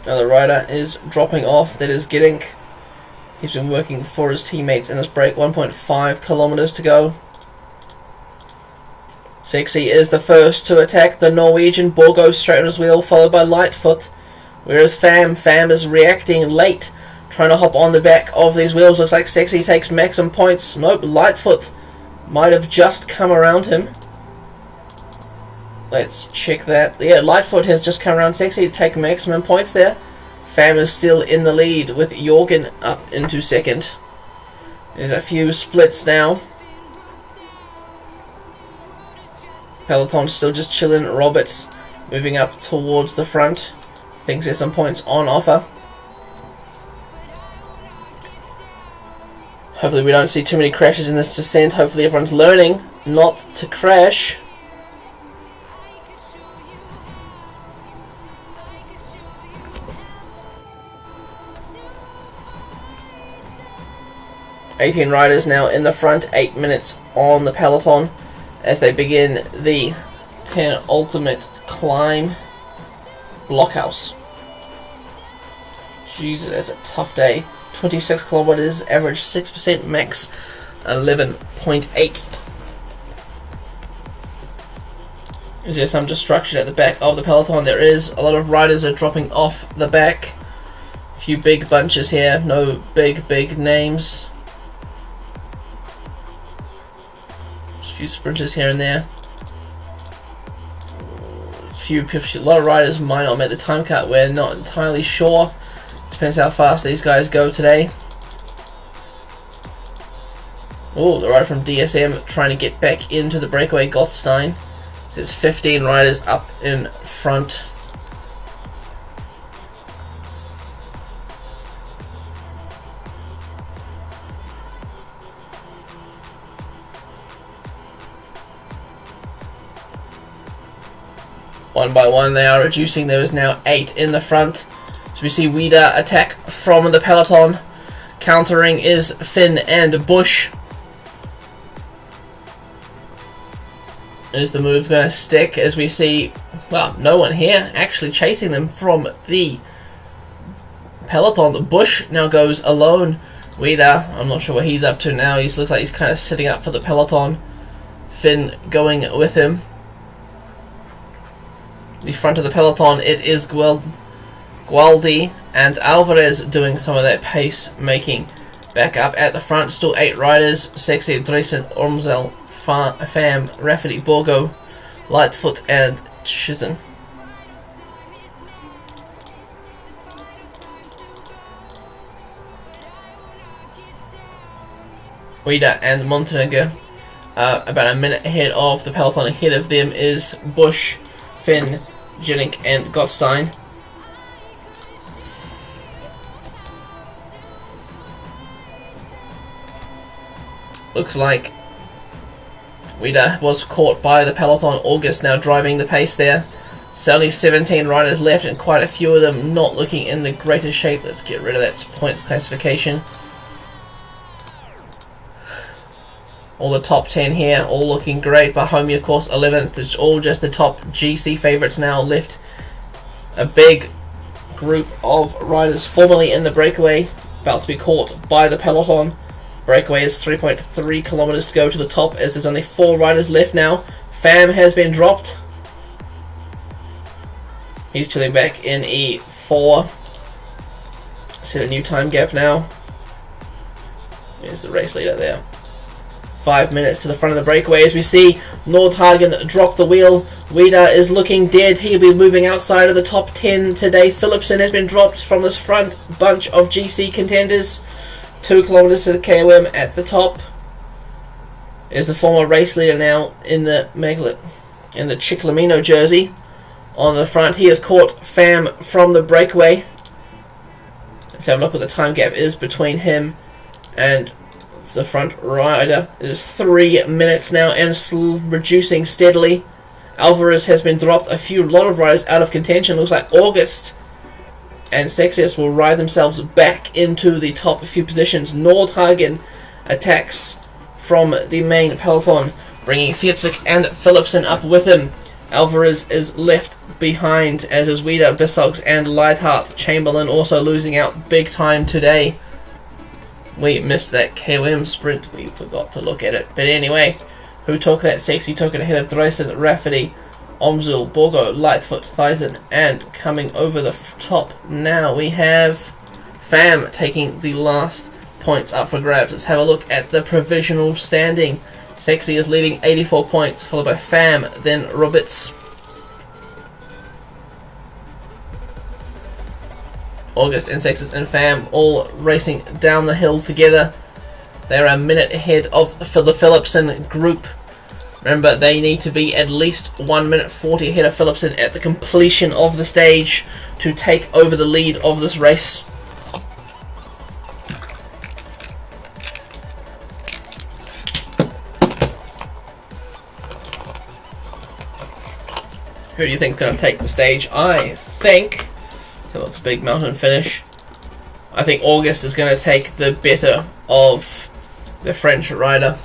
Another rider is dropping off. That is Giddink. He's been working for his teammates in this break. 1.5 kilometers to go. Sexy is the first to attack the Norwegian. Borgo straight on his wheel, followed by Lightfoot. Whereas Pham is reacting late, trying to hop on the back of these wheels. Looks like Sexy takes maximum points. Nope, Lightfoot might have just come around him. Let's check that. Yeah, Lightfoot has just come around Sexy to take maximum points there. Pham is still in the lead, with Jorgen up into second. There's a few splits now. Peloton still just chilling. Roberts moving up towards the front. Thinks there's some points on offer. Hopefully we don't see too many crashes in this descent. Hopefully everyone's learning not to crash. $18 riders now in the front, 8 minutes on the peloton as they begin the penultimate climb. Blockhouse. Jesus, that's a tough day. 26 kilometers, average 6%, max 11.8. Is there some destruction at the back of the peloton? There is. A lot of riders are dropping off the back. A few big bunches here, no big names. Just a few sprinters here and there. A lot of riders might not make the time cut. We're not entirely sure. Depends how fast these guys go today. Oh, the rider from DSM trying to get back into the breakaway. Gothstein. So it's 15 riders up in front. One by one they are reducing. There is now 8 in the front. So we see Weeder attack from the peloton. Countering is Finn and Bush. Is the move going to stick as we see, well, no one here actually chasing them from the peloton. Bush now goes alone. Weeder, I'm not sure what he's up to now. He looks like he's kind of sitting up for the peloton. Finn going with him. The front of the peloton, it is Gualdi and Alvarez doing some of that pace making. Back up at the front, still 8 riders. Sexy, Dresen, Ormzel, Fam, Rafferty, Borgo, Lightfoot and Shizen. Weeder and Montenegro about a minute ahead of the peloton. Ahead of them is Bush, Finn, Jelinek and Gottstein. Looks like Weeder was caught by the peloton. August now driving the pace there. So only 17 riders left and quite a few of them not looking in the greatest shape. Let's get rid of that points classification. All the top 10 here, all looking great. Bahomey, of course, 11th. It's all just the top GC favourites now left. A big group of riders formerly in the breakaway about to be caught by the peloton. Breakaway is 3.3 kilometers to go to the top as there's only 4 riders left now. Fam has been dropped. He's chilling back in E4. Set a new time gap now. There's the race leader there. 5 minutes to the front of the breakaway as we see Nordhagen drop the wheel. Weeder is looking dead. He'll be moving outside of the top 10 today. Philipsen has been dropped from this front bunch of GC contenders. 2 kilometers to the KOM at the top. Is the former race leader now in the Chiclamino jersey. On the front, he has caught Fam from the breakaway. Let's have a look what the time gap is between him and the front rider. It is 3 minutes now and reducing steadily. Alvarez has been dropped. A lot of riders out of contention. Looks like August and Sexius will ride themselves back into the top few positions. Nordhagen attacks from the main peloton, bringing Fietzik and Philipsen up with him. Alvarez is left behind, as is Weeder, Bissauks and Leithart. Chamberlain also losing out big time today. We missed that KOM sprint. We forgot to look at it. But anyway, who took that? Sexy took it ahead of Dresen, Rafferty, Omzul, Borgo, Lightfoot, Thyssen, and coming over the top now we have Fam taking the last points up for grabs. Let's have a look at the provisional standing. Sexy is leading 84 points, followed by Fam, then Roberts. August and Sexus and Fam all racing down the hill together. They're a minute ahead of the Philipsen group. Remember, they need to be at least 1 minute 40 ahead of Philipsen at the completion of the stage to take over the lead of this race. Who do you think is going to take the stage? I think, so it's a big mountain finish, I think August is going to take the better of the French rider.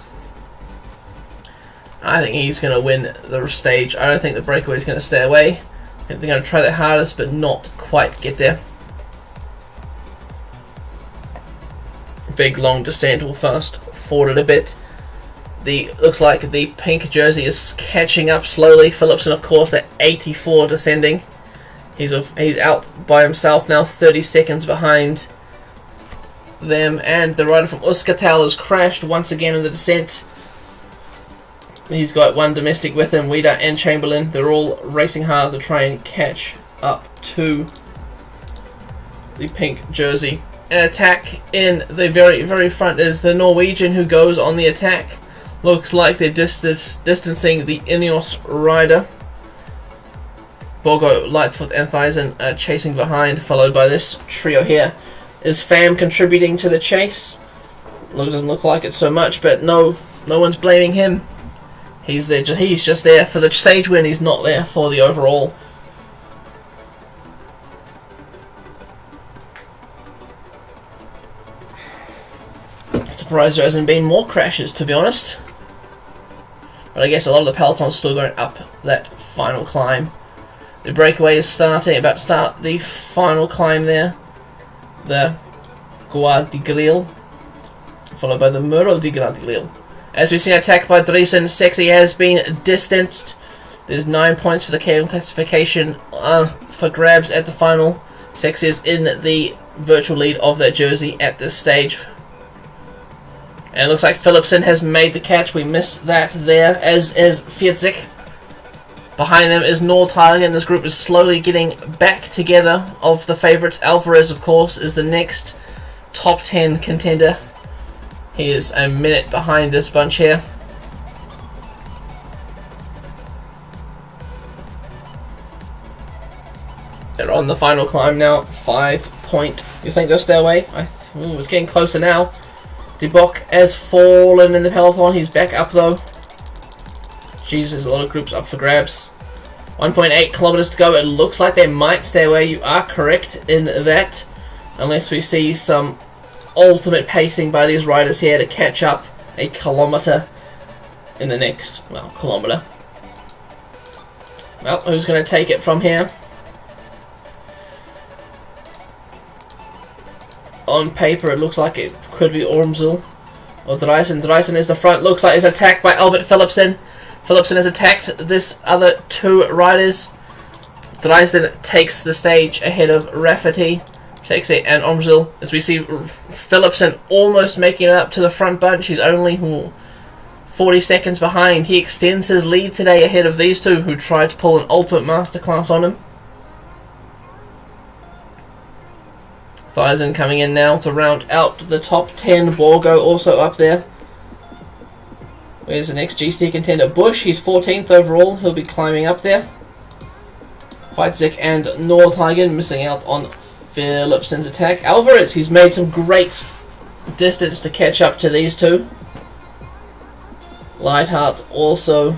I think he's going to win the stage. I don't think the breakaway is going to stay away. I think they're going to try their hardest but not quite get there. Big long descent will fast forward it a bit. Looks like the pink jersey is catching up slowly. Philipsen, of course, at 84 descending. He's out by himself now, 30 seconds behind them. And the rider from Euskatel has crashed once again in the descent. He's got one domestic with him, Weeder and Chamberlain. They're all racing hard to try and catch up to the pink jersey. An attack in the very, very front is the Norwegian who goes on the attack. Looks like they're distancing the Ineos rider. Borgo, Lightfoot and Thyssen are chasing behind, followed by this trio here. Is Fam contributing to the chase? Doesn't look like it so much, but no one's blaming him. He's there. He's just there for the stage win. He's not there for the overall. Surprised there hasn't been more crashes, to be honest. But I guess a lot of the peloton's still going up that final climb. The breakaway is about to start the final climb there. The Guardigril, followed by the Muro di Guardigril. As we see an attack by Driessen, Sexy has been distanced. There's 9 points for the KM classification for grabs at the final. Sexy is in the virtual lead of that jersey at this stage. And it looks like Philipsen has made the catch. We missed that there, as is Fietzik. Behind him is Nordhagen, and this group is slowly getting back together. Of the favourites, Alvarez, of course, is the next top 10 contender. He is a minute behind this bunch here. They're on the final climb now. 5 point. You think they'll stay away? It's getting closer now. De Bock has fallen in the peloton. He's back up though. Jesus, there's a lot of groups up for grabs. 1.8 kilometers to go. It looks like they might stay away. You are correct in that. Unless we see some ultimate pacing by these riders here to catch up a kilometer in the next, well, kilometer. Well, who's going to take it from here? On paper, it looks like it could be Ormsel or Driessen. Driessen is the front. Looks like he's attacked by Albert Philipsen. Philipsen has attacked this other two riders. Driessen takes the stage ahead of Rafferty, Sexy, and Ormsel. As we see Philipsen almost making it up to the front bunch. He's only 40 seconds behind. He extends his lead today ahead of these two who tried to pull an ultimate masterclass on him. Thijssen coming in now to round out the top 10. Borgo also up there. Where's the next GC contender? Bush, he's 14th overall. He'll be climbing up there. Weitzik and Nordhagen missing out on Philipsen's attack. Alvarez, he's made some great distance to catch up to these two. Lightheart also.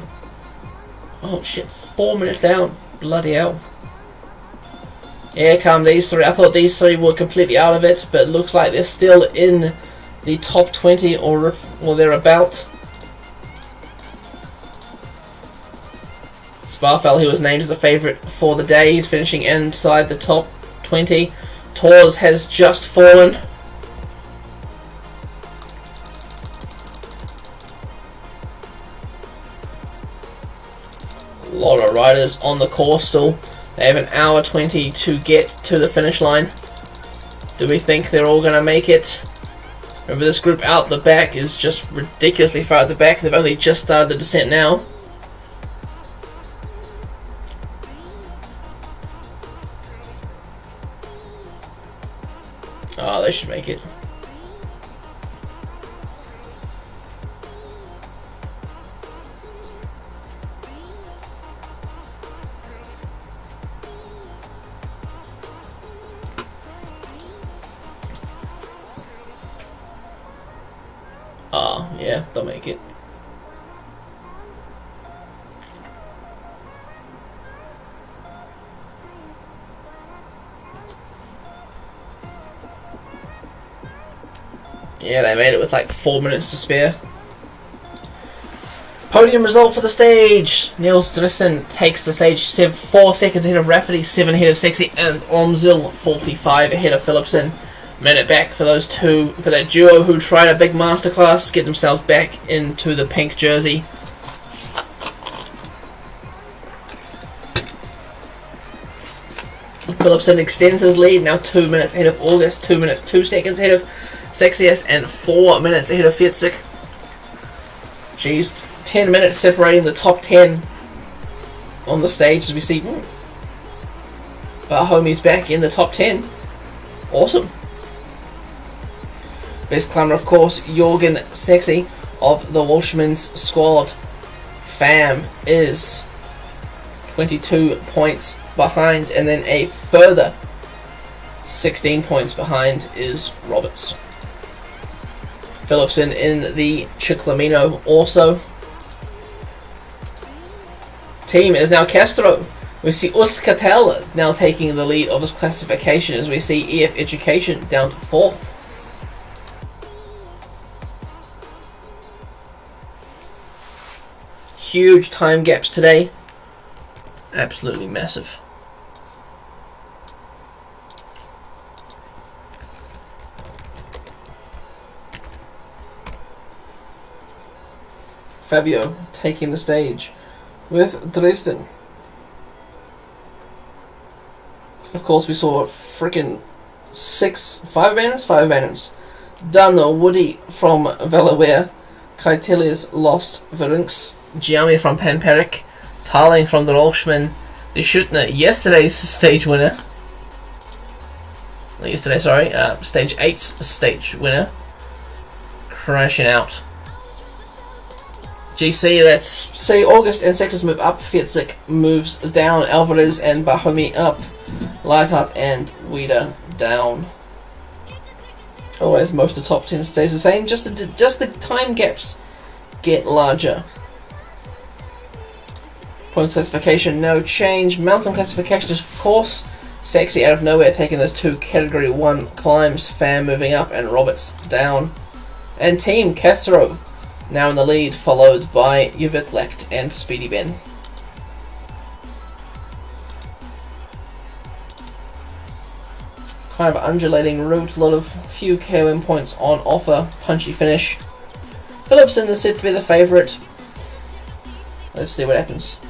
Oh shit, 4 minutes down. Bloody hell. Here come these three. I thought these three were completely out of it, but it looks like they're still in the top 20 or thereabout. Sparfell, he was named as a favourite for the day. He's finishing inside the top 20. Tors has just fallen. A lot of riders on the course still. They have an hour 20 to get to the finish line. Do we think they're all going to make it? Remember, this group out the back is just ridiculously far at the back. They've only just started the descent now. Oh, they should make it. Oh, yeah, they'll make it. Yeah, they made it with like 4 minutes to spare. Podium result for the stage. Niels Driessen takes the stage 4 seconds ahead of Rafferty, 7 ahead of Sexy, and Ormsel 45 ahead of Philipsen. Minute back for those two, for that duo who tried a big masterclass, get themselves back into the pink jersey. Philipsen extends his lead, now 2 minutes ahead of August, 2 minutes 2 seconds ahead of Sexius, and 4 minutes ahead of Fietzik. Jeez, 10 minutes separating the top 10 on the stage as we see Barhomi's back in the top 10. Awesome. Best climber, of course, Jorgen Sexy of the Walshman's squad. Fam is 22 points behind, and then a further 16 points behind is Roberts. Philipsen in the Chiclamino also. Team is now Castro. We see Euskaltel now taking the lead of this classification as we see EF Education down to 4th. Huge time gaps today. Absolutely massive. Fabio taking the stage with Dresden. Of course, we saw freaking 5 abandons. Dano Woody from Valaware. Kaitelis lost Verinx. Giami from Panperic. Tarling from the Rolschman. The Schutner, yesterday's stage winner. Stage 8's stage winner. Crashing out. GC, let's say August and Sexes move up, Fietzik moves down, Alvarez and Bahomi up, Lightheart and Weeder down. Always most of the top 10 stays the same, just the time gaps get larger. Points classification, no change. Mountain classification is, of course, Sexy out of nowhere taking those 2 Category 1 climbs, Fan moving up and Roberts down. And Team Castro now in the lead, followed by Uvitlect and Speedy Ben. Kind of undulating route, few KOM points on offer, punchy finish. Philipson is said to be the favourite. Let's see what happens.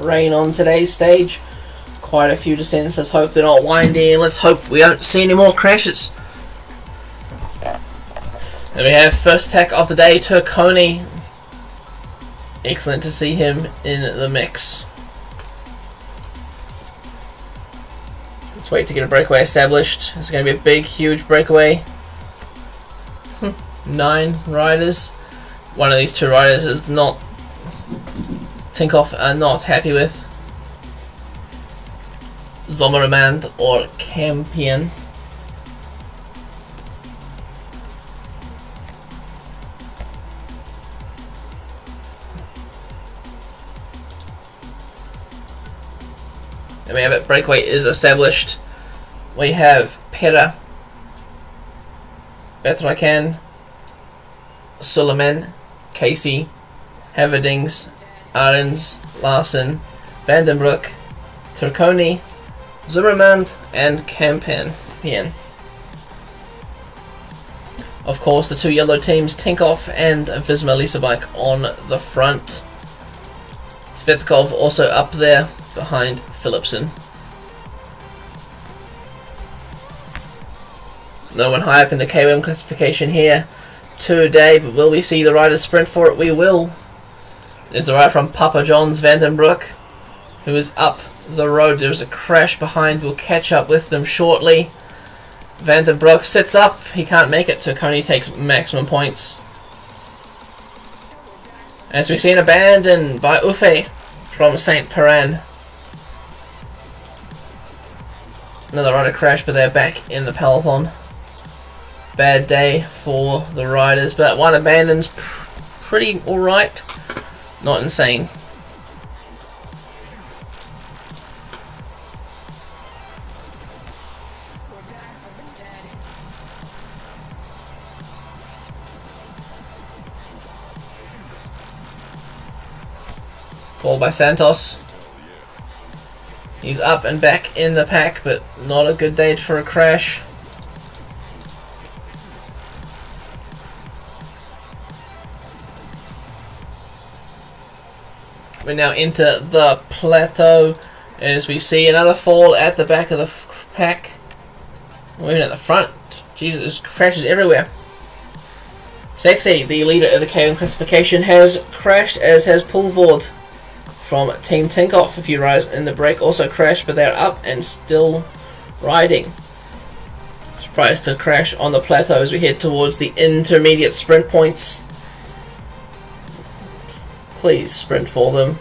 Rain on today's stage. Quite a few descents. Let's hope they're not windy, and let's hope we don't see any more crashes. Then we have first attack of the day, Turconi. Excellent to see him in the mix. Let's wait to get a breakaway established. It's going to be a big, huge breakaway. 9 riders. One of these 2 riders is not... Tinkoff are not happy with. Zomeremand or Campion. And we have it, breakaway is established. We have Pera, Betrakan, Suleiman, Casey, Haverdings, Arens, Larsen, Vandenbroek, Turconi, Zimmerman, and Campion. Of course, the 2 yellow teams, Tinkoff and Visma Lisabike on the front. Svetkov also up there behind Philipson. No one high up in the KOM classification here today, but will we see the riders sprint for it? We will. There's a rider from Papa John's, Vandenbroek, who is up the road. There's a crash behind. We'll catch up with them shortly. Vandenbroek sits up. He can't make it. Turconi takes maximum points. As we see an abandon by Ufe from St. Piran. Another rider crash, but they're back in the peloton. Bad day for the riders, but one abandon's pretty alright. Not insane. Followed by Santos. He's up and back in the pack, but not a good day for a crash. We now enter the plateau as we see another fall at the back of the pack. Or even at the front. Jesus, there's crashes everywhere. Sexy, the leader of the KM classification, has crashed, as has Pulvord from Team Tinkoff. A few riders in the break also crashed, but they're up and still riding. Surprised to crash on the plateau as we head towards the intermediate sprint points. Please sprint for them.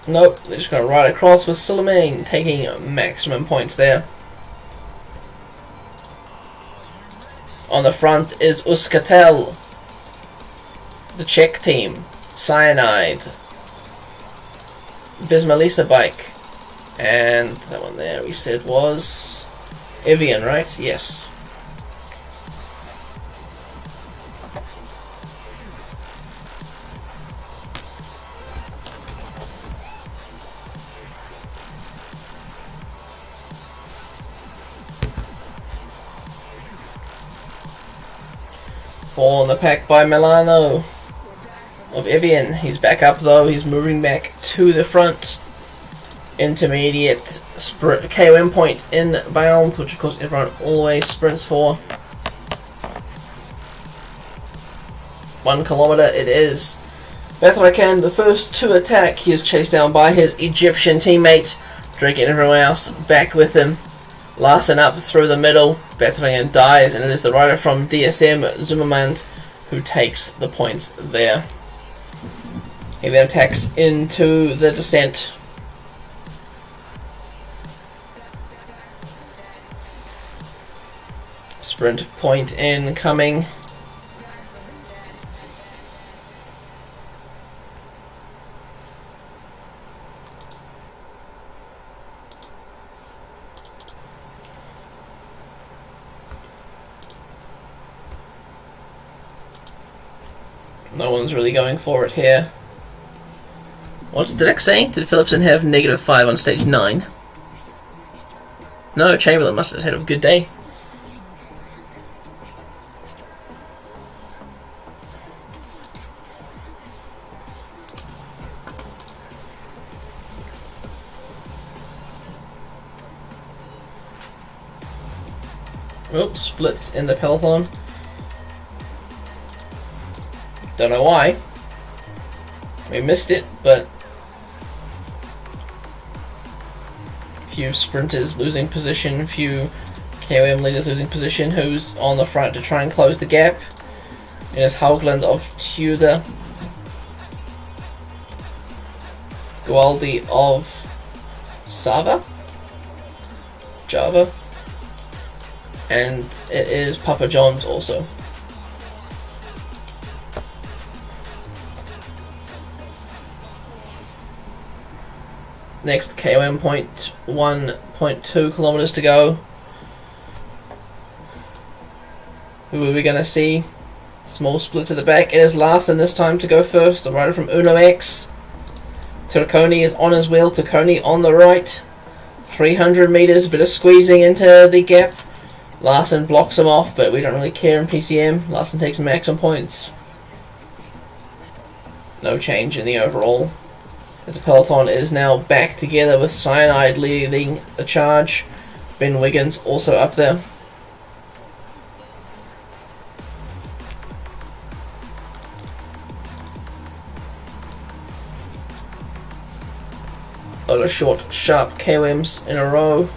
Nope, they're just going to ride across with Suleiman taking maximum points there. On the front is Uskatel, the Czech team, Cyanide, Vismalisa bike, and that one there we said was Evian, right? Yes. Fall in the pack by Milano of Evian. He's back up though, he's moving back to the front. Intermediate KOM point inbound, which of course everyone always sprints for. 1 kilometer it is. Bethrakan, the first to attack, he is chased down by his Egyptian teammate, dragging everyone else back with him. Larsen up through the middle, Bethrakan dies, and it is the rider from DSM, Zimmerman, who takes the points there. He then attacks into the descent. Sprint point incoming. No one's really going for it here. What's Direct saying? Did Philipsen have -5 on stage 9? No, Chamberlain must have had a good day. Oops, splits in the peloton. Don't know why. We missed it, but few sprinters losing position, few KOM leaders losing position. Who's on the front to try and close the gap? It is Haugland of Tudor, Gualdi of Java, and it is Papa John's also. Next KOM point 1.2 kilometers to go. Who are we going to see? Small splits at the back. It is Larsen this time to go first, the rider from Uno X. Turconi is on his wheel. Turconi on the right. 300 meters, bit of squeezing into the gap. Larsen blocks him off, but we don't really care in PCM. Larsen takes maximum points. No change in the overall. As the peloton is now back together with Cyanide leading the charge. Ben Wiggins also up there. A lot of short, sharp KOMs in a row.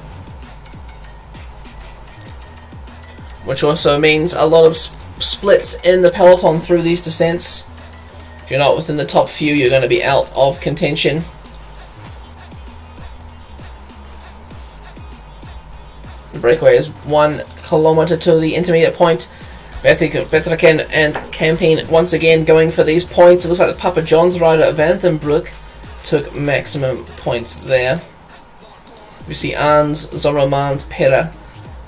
Which also means a lot of splits in the peloton through these descents. If you're not within the top few, you're going to be out of contention. breakaway is 1 kilometer to the intermediate point. Betraken and Campine once again going for these points. It looks like the Papa John's rider Van den Broek took maximum points there. We see Arns, Zoromand, Pera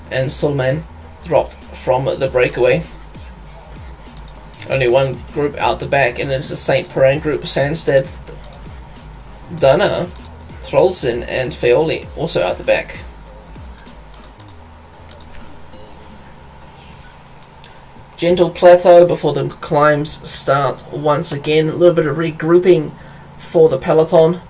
and Sulman dropped from the breakaway. Only one group out the back, and it's the St. Perrin group. Sandstead, Dunner, Throlson and Feoli also out the back. Gentle plateau before the climbs start once again. A little bit of regrouping for the peloton.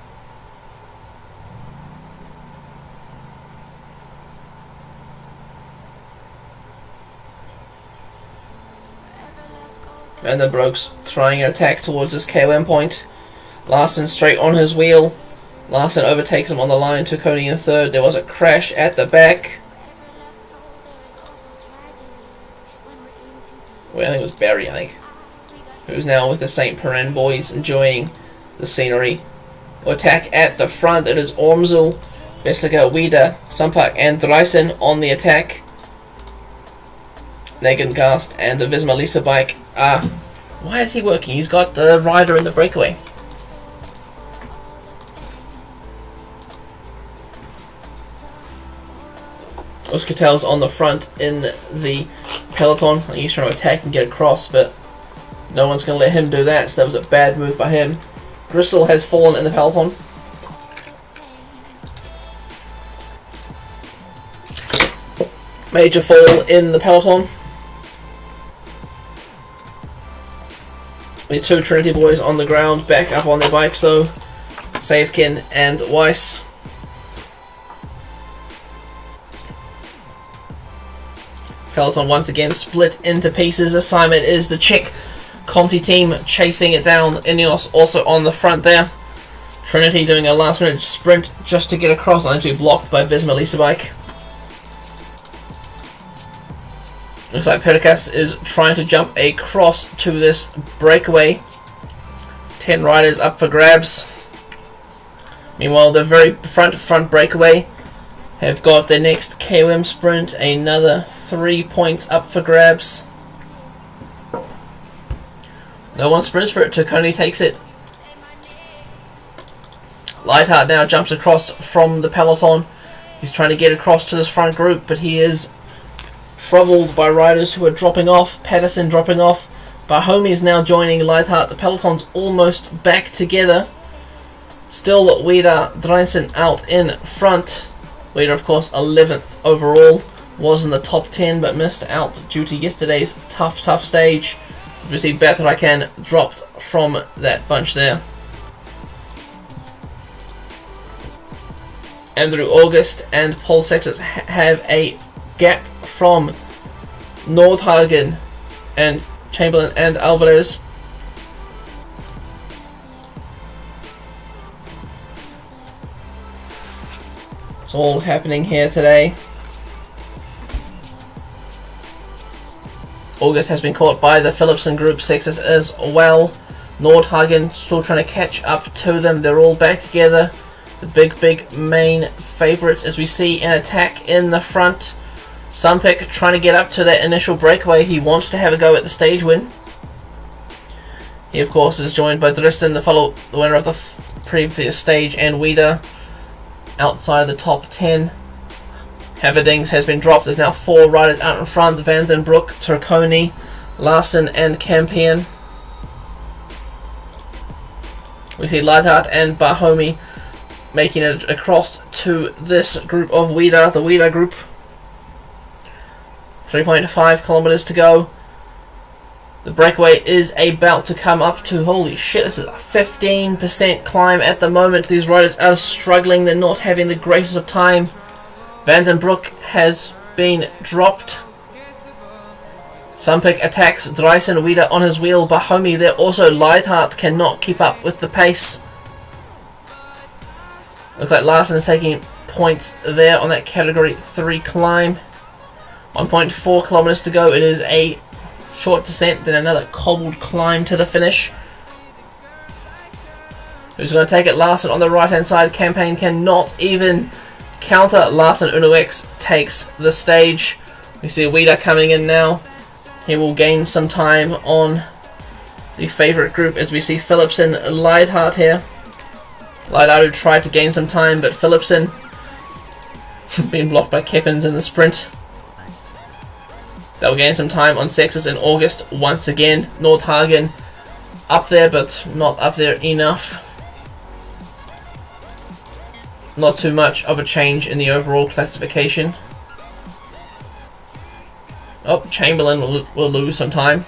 Van den Broek's trying an attack towards this KOM point. Larson straight on his wheel. Larson overtakes him on the line. Turconi in third. There was a crash at the back. Well, I think it was Barry, who's now with the St. Perrin boys enjoying the scenery. Attack at the front. It is Ormzel, Vesica, Wieder, Sampak and Dreisen on the attack. Negengast and the Visma Lisa bike. Why is he working? He's got the rider in the breakaway. Oskatel's on the front in the peloton. He's trying to attack and get across, but no one's going to let him do that, so that was a bad move by him. Gristle has fallen in the peloton. Major fall in the peloton. The two Trinity boys on the ground, back up on their bikes though. Savekin and Weiss. Peloton once again split into pieces. This time it is the Czech Conti team chasing it down. Ineos also on the front there. Trinity doing a last minute sprint just to get across, only to be blocked by Visma Lisa bike. Looks like Pericas is trying to jump across to this breakaway. 10 riders up for grabs. Meanwhile, the very front breakaway have got their next KOM sprint. Another 3 points up for grabs. No one sprints for it. Turconi takes it. Lightheart now jumps across from the peloton. He's trying to get across to this front group, but he is troubled by riders who are dropping off. Patterson dropping off. Bahomi is now joining Lightheart. The peloton's almost back together. Still Wieder Dreinsen out in front. Wieder, of course, 11th overall. Was in the top 10 but missed out due to yesterday's tough stage. We see Batrakan dropped from that bunch there. Andrew August and Paul Sextus have a gap from Nordhagen and Chamberlain and Alvarez. It's all happening here today. August has been caught by the Philipsen group, Sextus as well. Nordhagen still trying to catch up to them. They're all back together. The big main favourites as we see an attack in the front. Sumpik trying to get up to that initial breakaway. He wants to have a go at the stage win. He of course is joined by Dristan, the winner of the previous stage, and Wieder outside the top 10. Haverdings has been dropped. There's now 4 riders out in front. Van den Broek, Turconi, Larsen and Campion. We see Lightheart and Bahomi making it across to this group of Wieder, the Wieder group. 3.5 kilometers to go. The breakaway is about to come up to, holy shit, this is a 15% climb at the moment. These riders are struggling. They're not having the greatest of time. Van den Broek has been dropped. Sumpik attacks Dreisen, Wieder on his wheel. Bahomi there also. Lightheart cannot keep up with the pace. Looks like Larsen is taking points there on that category 3 climb. 1.4 kilometers to go. It is a short descent, then another cobbled climb to the finish. Who's going to take it? Larsen on the right hand side. Campaign cannot even counter, Larsen Uno-X takes the stage. We see Weeda coming in now. He will gain some time on the favourite group as we see Philipsen and Leidhart here. Leidhart who tried to gain some time, but Philipsen being blocked by Keppins in the sprint. They'll gain some time on Sexus in August once again. Nordhagen up there, but not up there enough. Not too much of a change in the overall classification. Oh, Chamberlain will lose some time.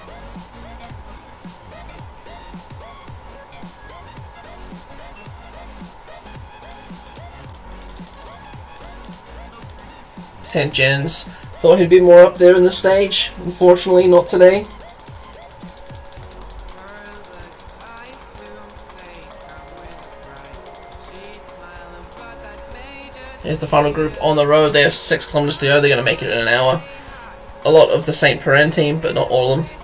St. Jens thought he'd be more up there in the stage. Unfortunately, not today. Here's the final group on the road. They have 6 kilometers to go. They're going to make it in an hour. A lot of the St. Perrin team, but not all of them.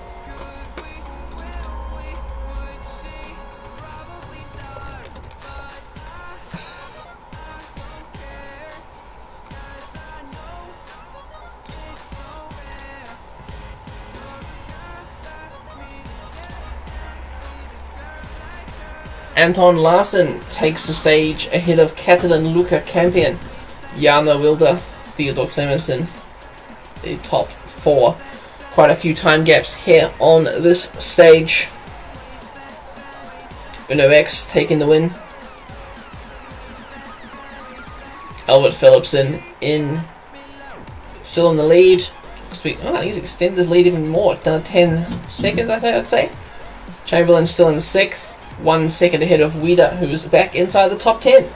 Anton Larsen takes the stage ahead of Catalin Luca Campion, Jana Wilder, Theodor Clemenson, the top 4. Quite a few time gaps here on this stage. Uno-X taking the win. Albert Philipsen still in the lead. He's extended his lead even more, down to 10 seconds I think I'd say. Chamberlain still in 6th. 1 second ahead of Weeda, who's back inside the top 10.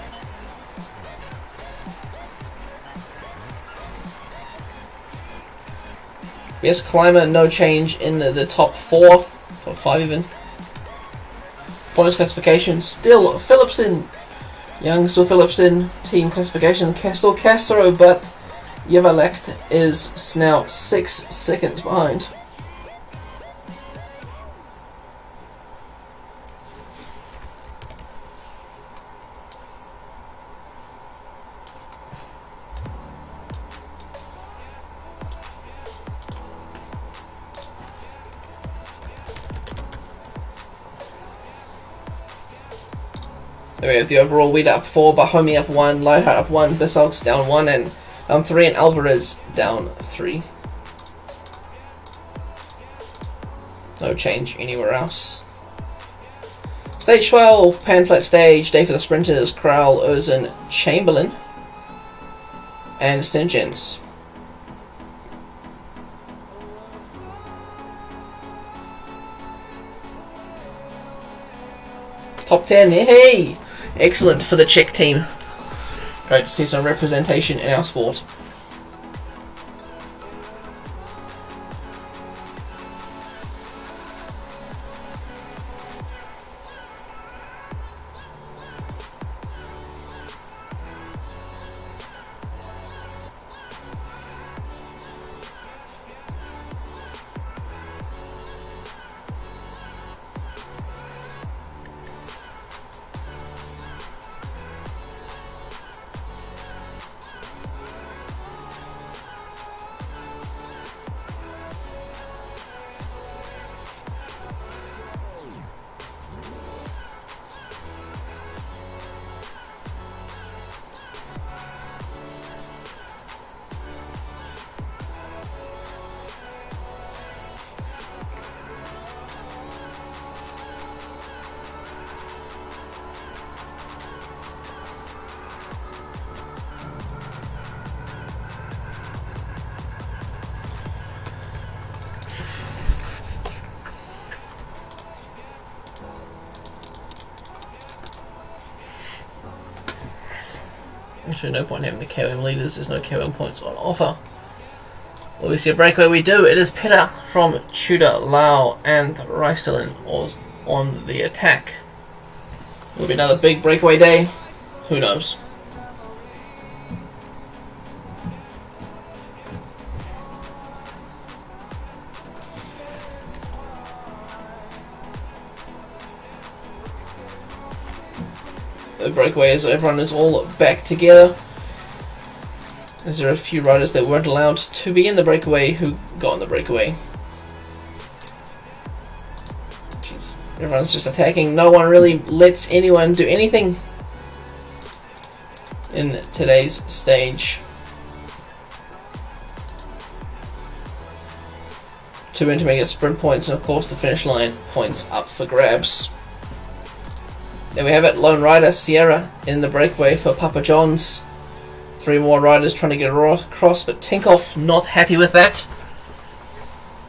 Best climber, no change in the top 4, top 5 even. Points classification, still Philipsen. Young still Philipsen. Team classification, still Castro, but Yevalekt is now 6 seconds behind. There we have the overall Weeda up 4, Bahomi up 1, Leidhart up 1, Bissalks down 1, and down 3, and Alvarez down 3. No change anywhere else. Stage 12, Pan Flat Stage, day for the sprinters, Kral, Ozan, Chamberlain, and St. Jens. Top 10, hey! Excellent for the Czech team. Great to see some representation in our sport. Actually, no point having the KOM leaders, there's no KOM points on offer. Will we see a breakaway? We do. It is Petter from Tudor, Lau, and Rysselin on the attack. Will be another big breakaway day. Who knows? The breakaway is everyone is all back together. As there are a few riders that weren't allowed to be in the breakaway who got in the breakaway. Jeez, everyone's just attacking. No one really lets anyone do anything in today's stage. 2 intermediate sprint points, and of course the finish line points up for grabs. There we have it, Lone Rider Sierra in the breakaway for Papa John's. 3 more riders trying to get across, but Tinkoff not happy with that.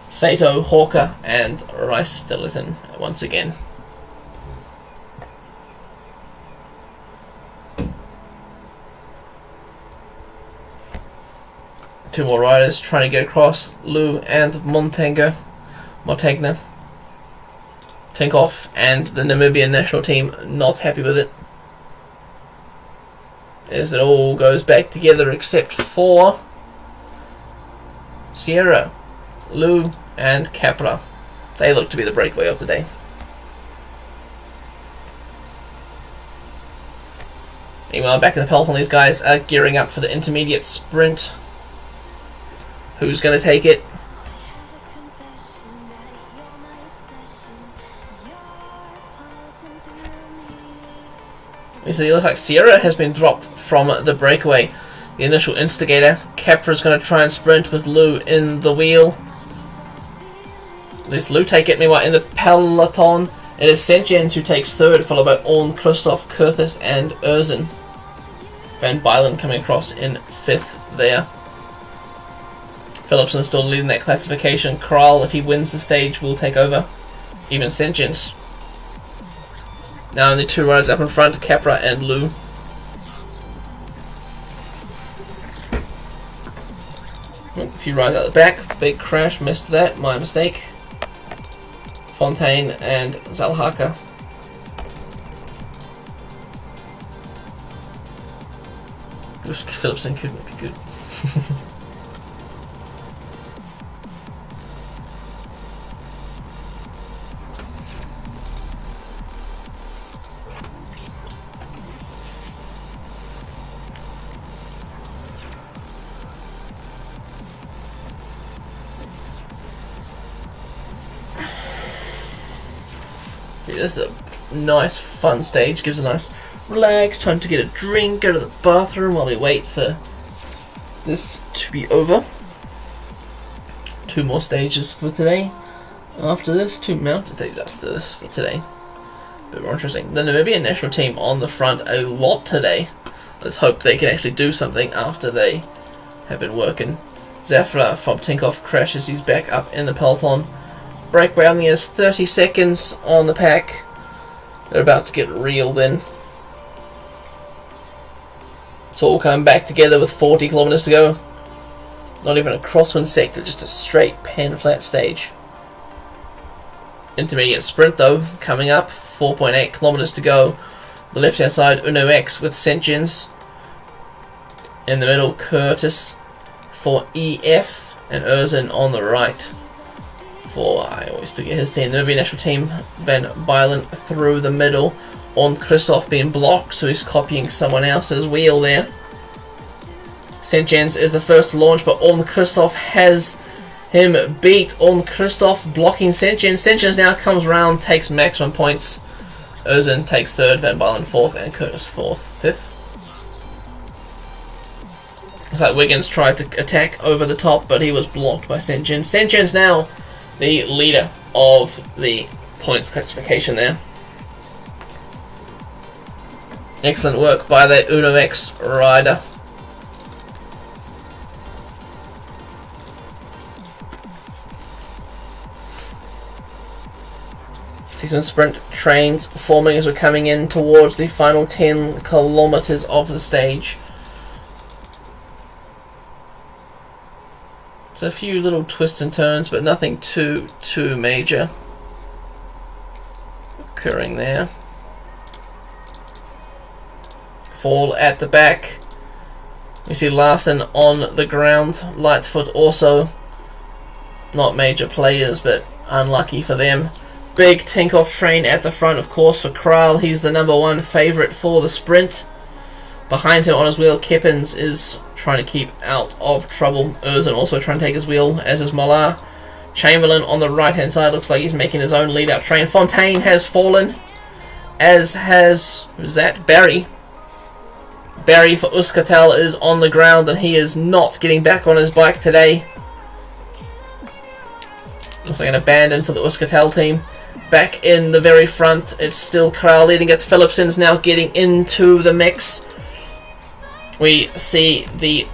Sato, Hawker, and Rice Stillerton once again. Two more riders trying to get across, Lou and Montagna. Tinkoff and the Namibian national team not happy with it, as it all goes back together except for Sierra, Lou and Capra. They look to be the breakaway of the day. Meanwhile, back in the peloton, these guys are gearing up for the intermediate sprint. Who's going to take it? You see, it looks like Sierra has been dropped from the breakaway. The initial instigator. Capra is going to try and sprint with Lou in the wheel. Let's Lou take it. Meanwhile, in the peloton, it is St. Jens who takes third, followed by Orn, Christoph, Kurthis, and Erzen. Van Bylen coming across in 5th there. Philipsen still leading that classification. Kral, if he wins the stage, will take over. Even St. Jens. Now only 2 riders up in front, Capra and Lou. A few riders out the back. Big crash, missed that, my mistake. Fontaine and Zalhaka. Philipsen could be good. This is a nice fun stage, gives a nice relax, time to get a drink, go to the bathroom while we wait for this to be over. 2 more stages for today. After this, 2 mountain stages after this for today. A bit more interesting. The Namibian national team on the front a lot today. Let's hope they can actually do something after they have been working. Zafra from Tinkoff crashes, he's back up in the peloton. Breakaway only has 30 seconds on the pack. They're about to get reeled in. It's all coming back together with 40 kilometers to go. Not even a crosswind sector, just a straight pen flat stage. Intermediate sprint though, coming up, 4.8 kilometers to go. The left hand side, Uno X with St. Jens. In the middle, Curtis for EF, and Erzen on the right. For, I always forget his team, the Namibian national team, Van Bylen through the middle, on Christoph being blocked, so he's copying someone else's wheel there. St. Jens is the first to launch, but Orn Christoph has him beat. Orn Christoph blocking St. Jens. St. Jens now comes round, takes maximum points. Erzen takes 3rd, Van Bylen 4th, and Curtis 5th. Looks like Wiggins tried to attack over the top, but he was blocked by St. Jens. St. Jens now the leader of the points classification there. Excellent work by the Uno X rider. See some sprint trains forming as we're coming in towards the final 10 kilometers of the stage. So a few little twists and turns, but nothing too major occurring there. Fall at the back. We see Larson on the ground. Lightfoot also. Not major players, but unlucky for them. Big Tinkoff train at the front, of course, for Kral. He's the #1 favourite for the sprint. Behind him on his wheel, Kippens is trying to keep out of trouble. Erzin also trying to take his wheel, as is Mollard. Chamberlain on the right hand side looks like he's making his own lead out train. Fontaine has fallen, as has, who's that? Barry. Barry for Euskaltel is on the ground, and he is not getting back on his bike today. Looks like an abandon for the Euskaltel team. Back in the very front, it's still Kral leading it. Philipson's now getting into the mix. We see the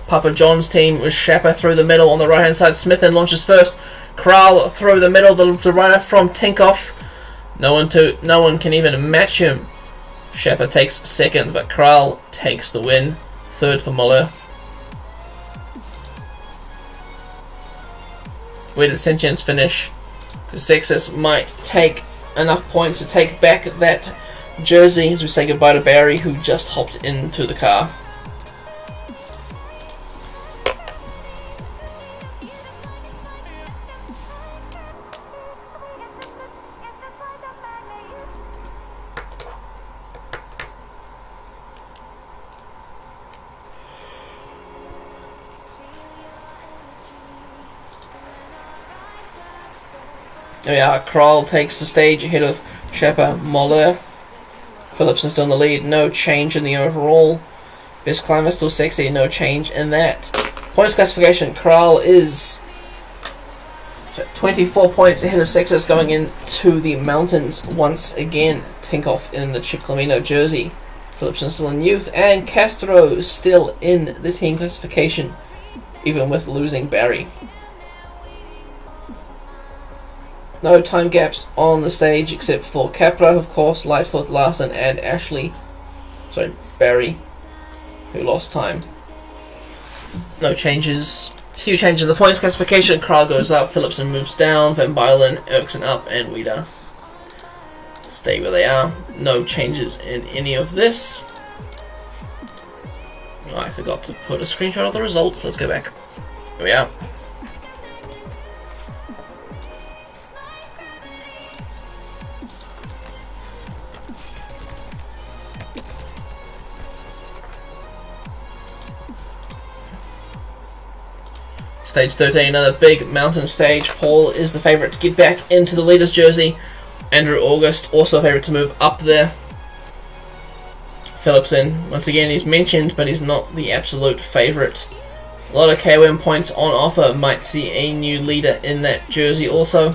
Papa John's team with Shapper through the middle on the right hand side. Smithen launches first. Kral through the middle. The runner from Tinkoff. No one can even match him. Shapper takes second, but Kral takes the win. Third for Muller. Where did Sentience finish? Sexus might take enough points to take back that jersey as we say goodbye to Barry, who just hopped into the car. There we are. Kroll takes the stage ahead of Shepper Moller. Philipson still in the lead. No change in the overall. Best climber still sexy. No change in that. Points classification. Kroll is 24 points ahead of Sexus going into the mountains once again. Tinkoff in the Chiclamino jersey. Philipson still in youth. And Castro still in the team classification, even with losing Barry. No time gaps on the stage except for Capra, of course, Lightfoot, Larson, and Barry, who lost time. No changes. Few changes in the points classification. Kral goes up, Philipson moves down, Van Bylen, Eriksson up, and Weider stay where they are. No changes in any of this. Oh, I forgot to put a screenshot of the results. Let's go back. Here we are. Stage 13, another big mountain stage. Paul is the favourite to get back into the leader's jersey. Andrew August also a favourite to move up there. Philipson, once again, he's mentioned, but he's not the absolute favourite. A lot of KOM points on offer. Might see a new leader in that jersey also.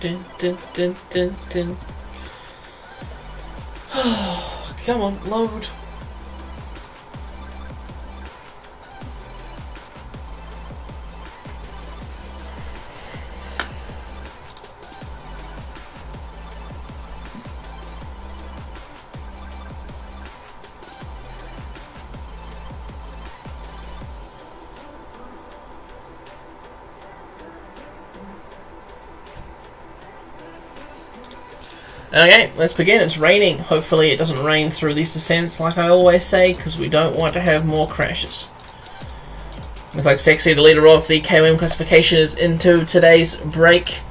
Dun, dun, dun, dun, dun. Come on, load. Okay, let's begin. It's raining. Hopefully it doesn't rain through these descents like I always say, because we don't want to have more crashes. Looks like Sexy, the leader of the KOM classification, is into today's break.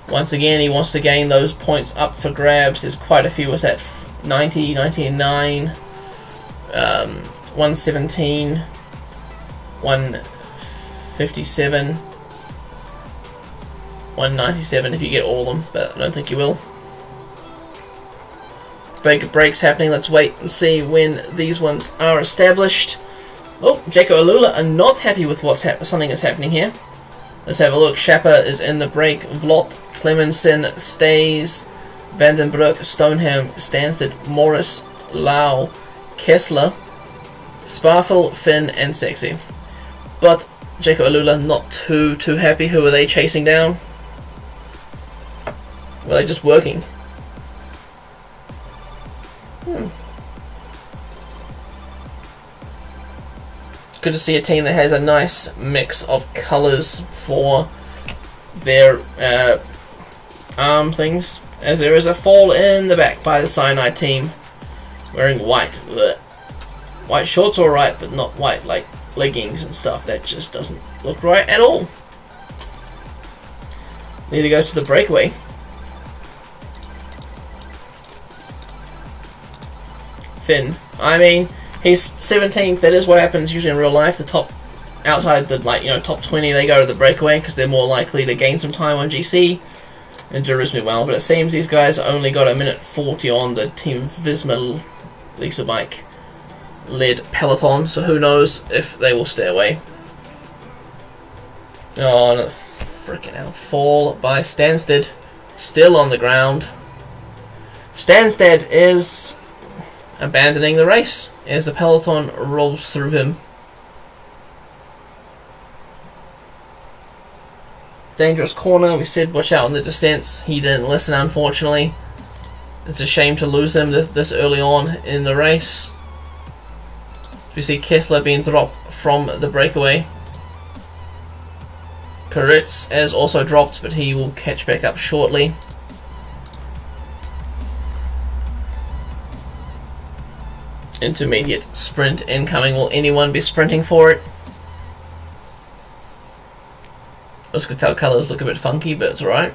Once again, he wants to gain those points up for grabs. There's quite a few. What's that? 90, 99, 117, 157, 197 if you get all of them, but I don't think you will. Breaks happening. Let's wait and see when these ones are established. Oh, Jaco Alula are not happy with something that's happening here. Let's have a look. Schapper is in the break. Vlot, Clemenson stays. Vandenbroek, Stoneham, Stansted, Morris, Lau, Kessler, Sparfel, Finn, and Sexy. But Jaco Alula not too happy. Who are they chasing down? Were they just working? Good to see a team that has a nice mix of colours for their arm things, as there is a fall in the back by the Cyanide team wearing white. Blech. White shorts are alright, but not white like leggings and stuff. That just doesn't look right at all. Need to go to the breakaway. Finn. I mean, he's 17th. That is what happens usually in real life. The top, outside the top 20, they go to the breakaway because they're more likely to gain some time on GC and do reasonably well. But it seems these guys only got a minute 40 on the Team Visma Lisa Bike led peloton, so who knows if they will stay away. Oh, no, freaking hell! Fall by Stansted, still on the ground. Stansted is abandoning the race as the peloton rolls through him. Dangerous corner. We said watch out on the descents. He didn't listen, unfortunately. It's a shame to lose him this early on in the race. We see Kessler being dropped from the breakaway. Kuritz has also dropped, but he will catch back up shortly. Intermediate sprint incoming. Will anyone be sprinting for it? Those tell colours look a bit funky, but it's alright.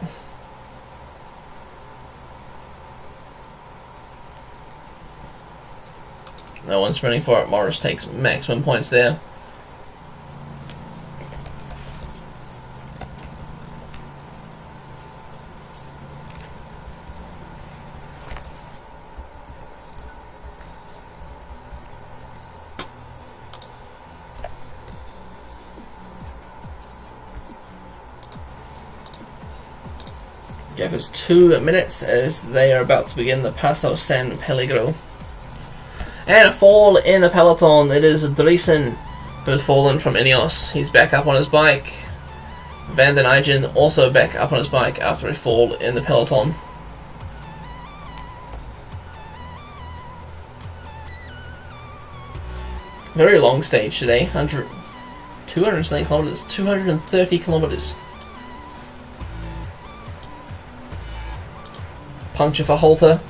No one sprinting for it. Morris takes maximum points there. Gap is 2 minutes as they are about to begin the Paso San Pellegro. And a fall in the peloton. It is Driesen who has fallen from Ineos. He's back up on his bike. Van den Eygen also back up on his bike after a fall in the peloton. Very long stage today. 200 something kilometers. 230 kilometers. Puncture for Holter.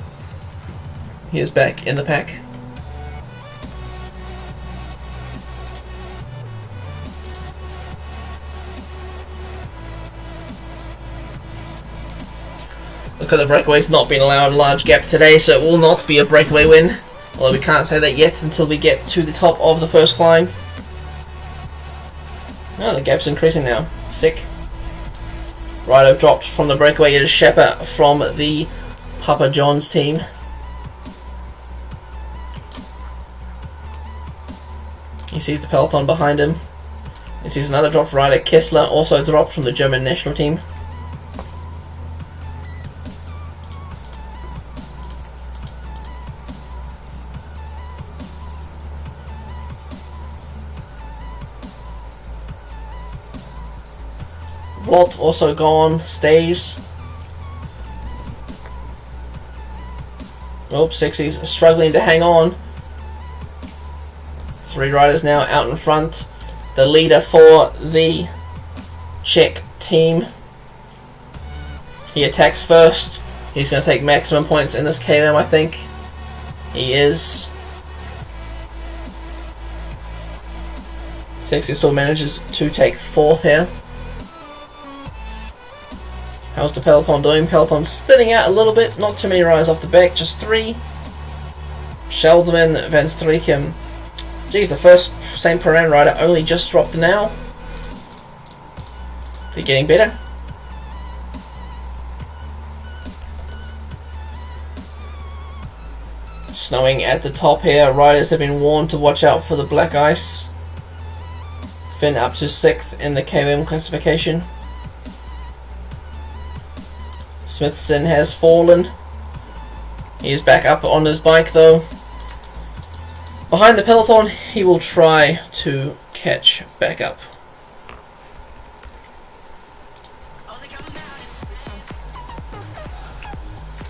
He is back in the pack. Look at the breakaway's not been allowed a large gap today, so it will not be a breakaway win. Although we can't say that yet until we get to the top of the first climb. Oh, the gap's increasing now. Sick. Rido dropped from the breakaway. It is Shepard from the Papa John's team. He sees the peloton behind him. He sees another drop rider. Kessler also dropped from the German national team. Vlot also gone, stays. Oh, Sexy's struggling to hang on. 3 riders now out in front. The leader for the Czech team. He attacks first. He's going to take maximum points in this KOM, I think. He is. Sexy still manages to take 4th here. How's the peloton doing? Peloton's thinning out a little bit. Not too many riders off the back, just 3. Sheldon Van Streekem. Geez, the first St. Piran rider only just dropped now. They're getting better. Snowing at the top here. Riders have been warned to watch out for the black ice. Finn up to 6th in the KOM classification. Smithson has fallen. He is back up on his bike though. Behind the peloton, he will try to catch back up.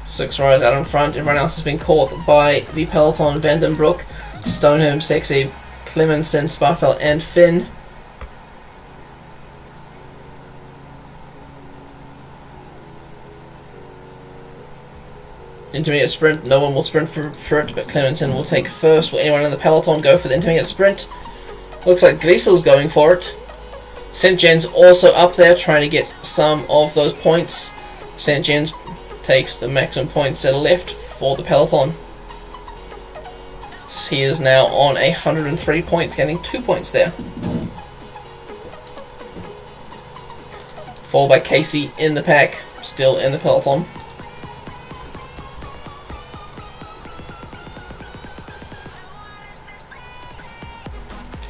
Six riders out in front. Everyone else has been caught by the peloton. Vandenbroek, Stoneham, Sexy, Clemenson, Sparfell and Finn. Intermediate sprint, no one will sprint for it, but Clemenson will take first. Will anyone in the peloton go for the intermediate sprint? Looks like Griesel's going for it. St. Jen's also up there trying to get some of those points. St. Jen's takes the maximum points that are left for the peloton. He is now on 103 points, getting 2 points there. Followed by Casey in the pack, still in the peloton.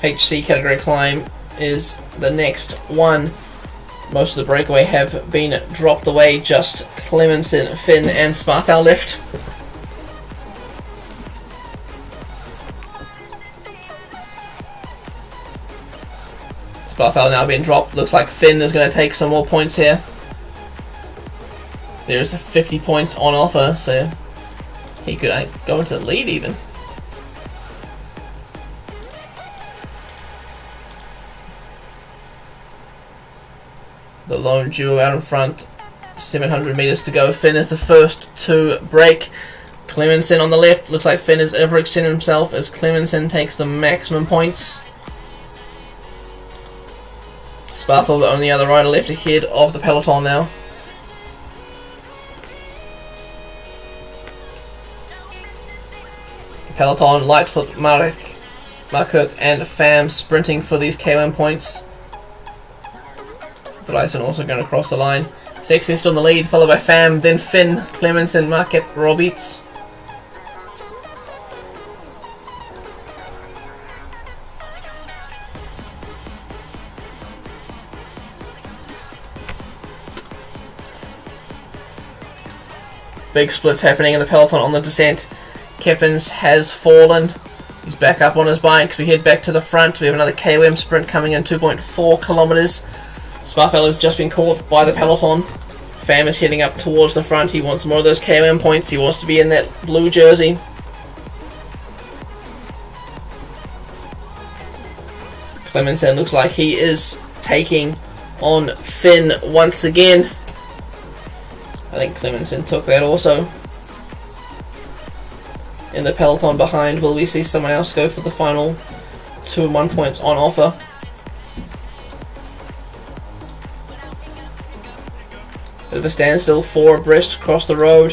HC category climb is the next one. Most of the breakaway have been dropped away. Just Clemenson, Finn and Sparfell left. Sparfell now being dropped. Looks like Finn is going to take some more points here. There's 50 points on offer, so he could go into the lead even. The lone duo out in front, 700 meters to go. Finn is the first to break. Clemenson on the left. Looks like Finn has overextended himself as Clemenson takes the maximum points. Sparfell, the only other rider left ahead of the peloton now. Peloton, Lightfoot, Markert and Pham sprinting for these KOM points. Dryson also going to cross the line. Sexy still in the lead, followed by Pham, then Finn, Clemenson, Market, Roberts. Big splits happening in the peloton on the descent. Keppins has fallen. He's back up on his bike. We head back to the front. We have another KOM sprint coming in, 2.4 kilometers. Sparfell has just been caught by the peloton. Pham is heading up towards the front. He wants more of those KOM points. He wants to be in that blue jersey. Clemenson looks like he is taking on Finn once again. I think Clemenson took that also. In the peloton behind, will we see someone else go for the final 2 and 1 points on offer? Bit of a standstill, 4 abreast across the road.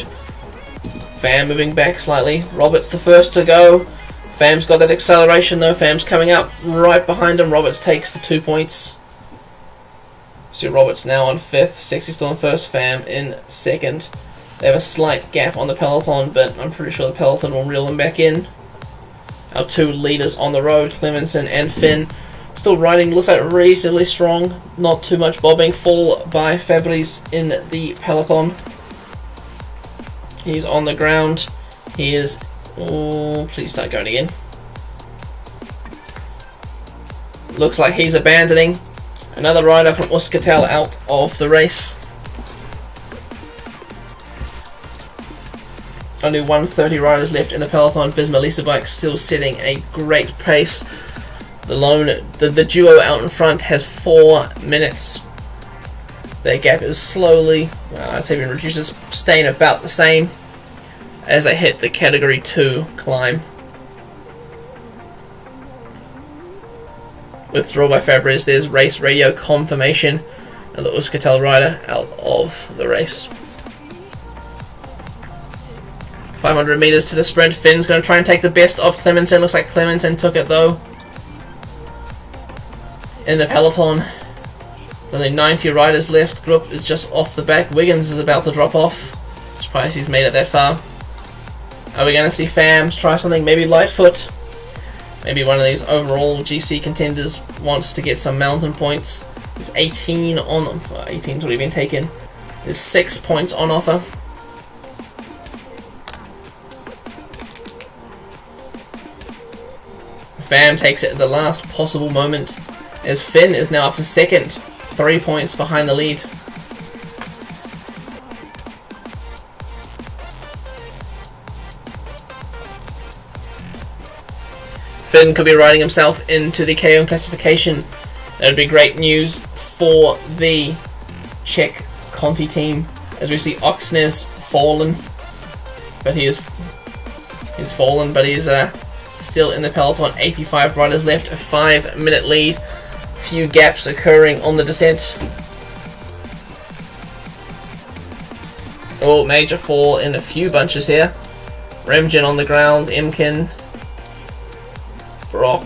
Pham moving back slightly. Roberts the first to go. Pham's got that acceleration though. Pham's coming up right behind him. Roberts takes the 2 points. See Roberts now on 5th. Sexy still in first. Pham in 2nd. They have a slight gap on the peloton, but I'm pretty sure the peloton will reel them back in. Our 2 leaders on the road, Clemenson and Finn. Still riding, looks like reasonably strong. Not too much bobbing. Fall by Fabrice in the peloton. He's on the ground. He is... Oh, please start going again. Looks like he's abandoning. Another rider from Euskaltel out of the race. Only 130 riders left in the peloton. Bismarck bike still setting a great pace. The duo out in front has 4 minutes. Their gap is slowly, I'd say, reduces, staying about the same as they hit the Category 2 climb. Withdrawal by Fabris, there's race radio confirmation, and the Euskaltel rider out of the race. 500 meters to the sprint. Finn's going to try and take the best of Clemensen. Looks like Clemensen took it though. In the peloton, only 90 riders left. Group is just off the back. Wiggins is about to drop off. Surprised he's made it that far. Are we going to see Fams try something? Maybe Lightfoot. Maybe one of these overall GC contenders wants to get some mountain points. There's 18 on. 18's already been taken. There's 6 points on offer. Fam takes it at the last possible moment, as Finn is now up to second, 3 points behind the lead. Finn could be riding himself into the KOM classification. That would be great news for the Czech Conti team, as we see Oxnes fallen, but he's fallen, but he's still in the peloton. 85 riders left, a 5-minute lead. Few gaps occurring on the descent. Oh, major fall in a few bunches here. Remgen on the ground, Imkin, Brock.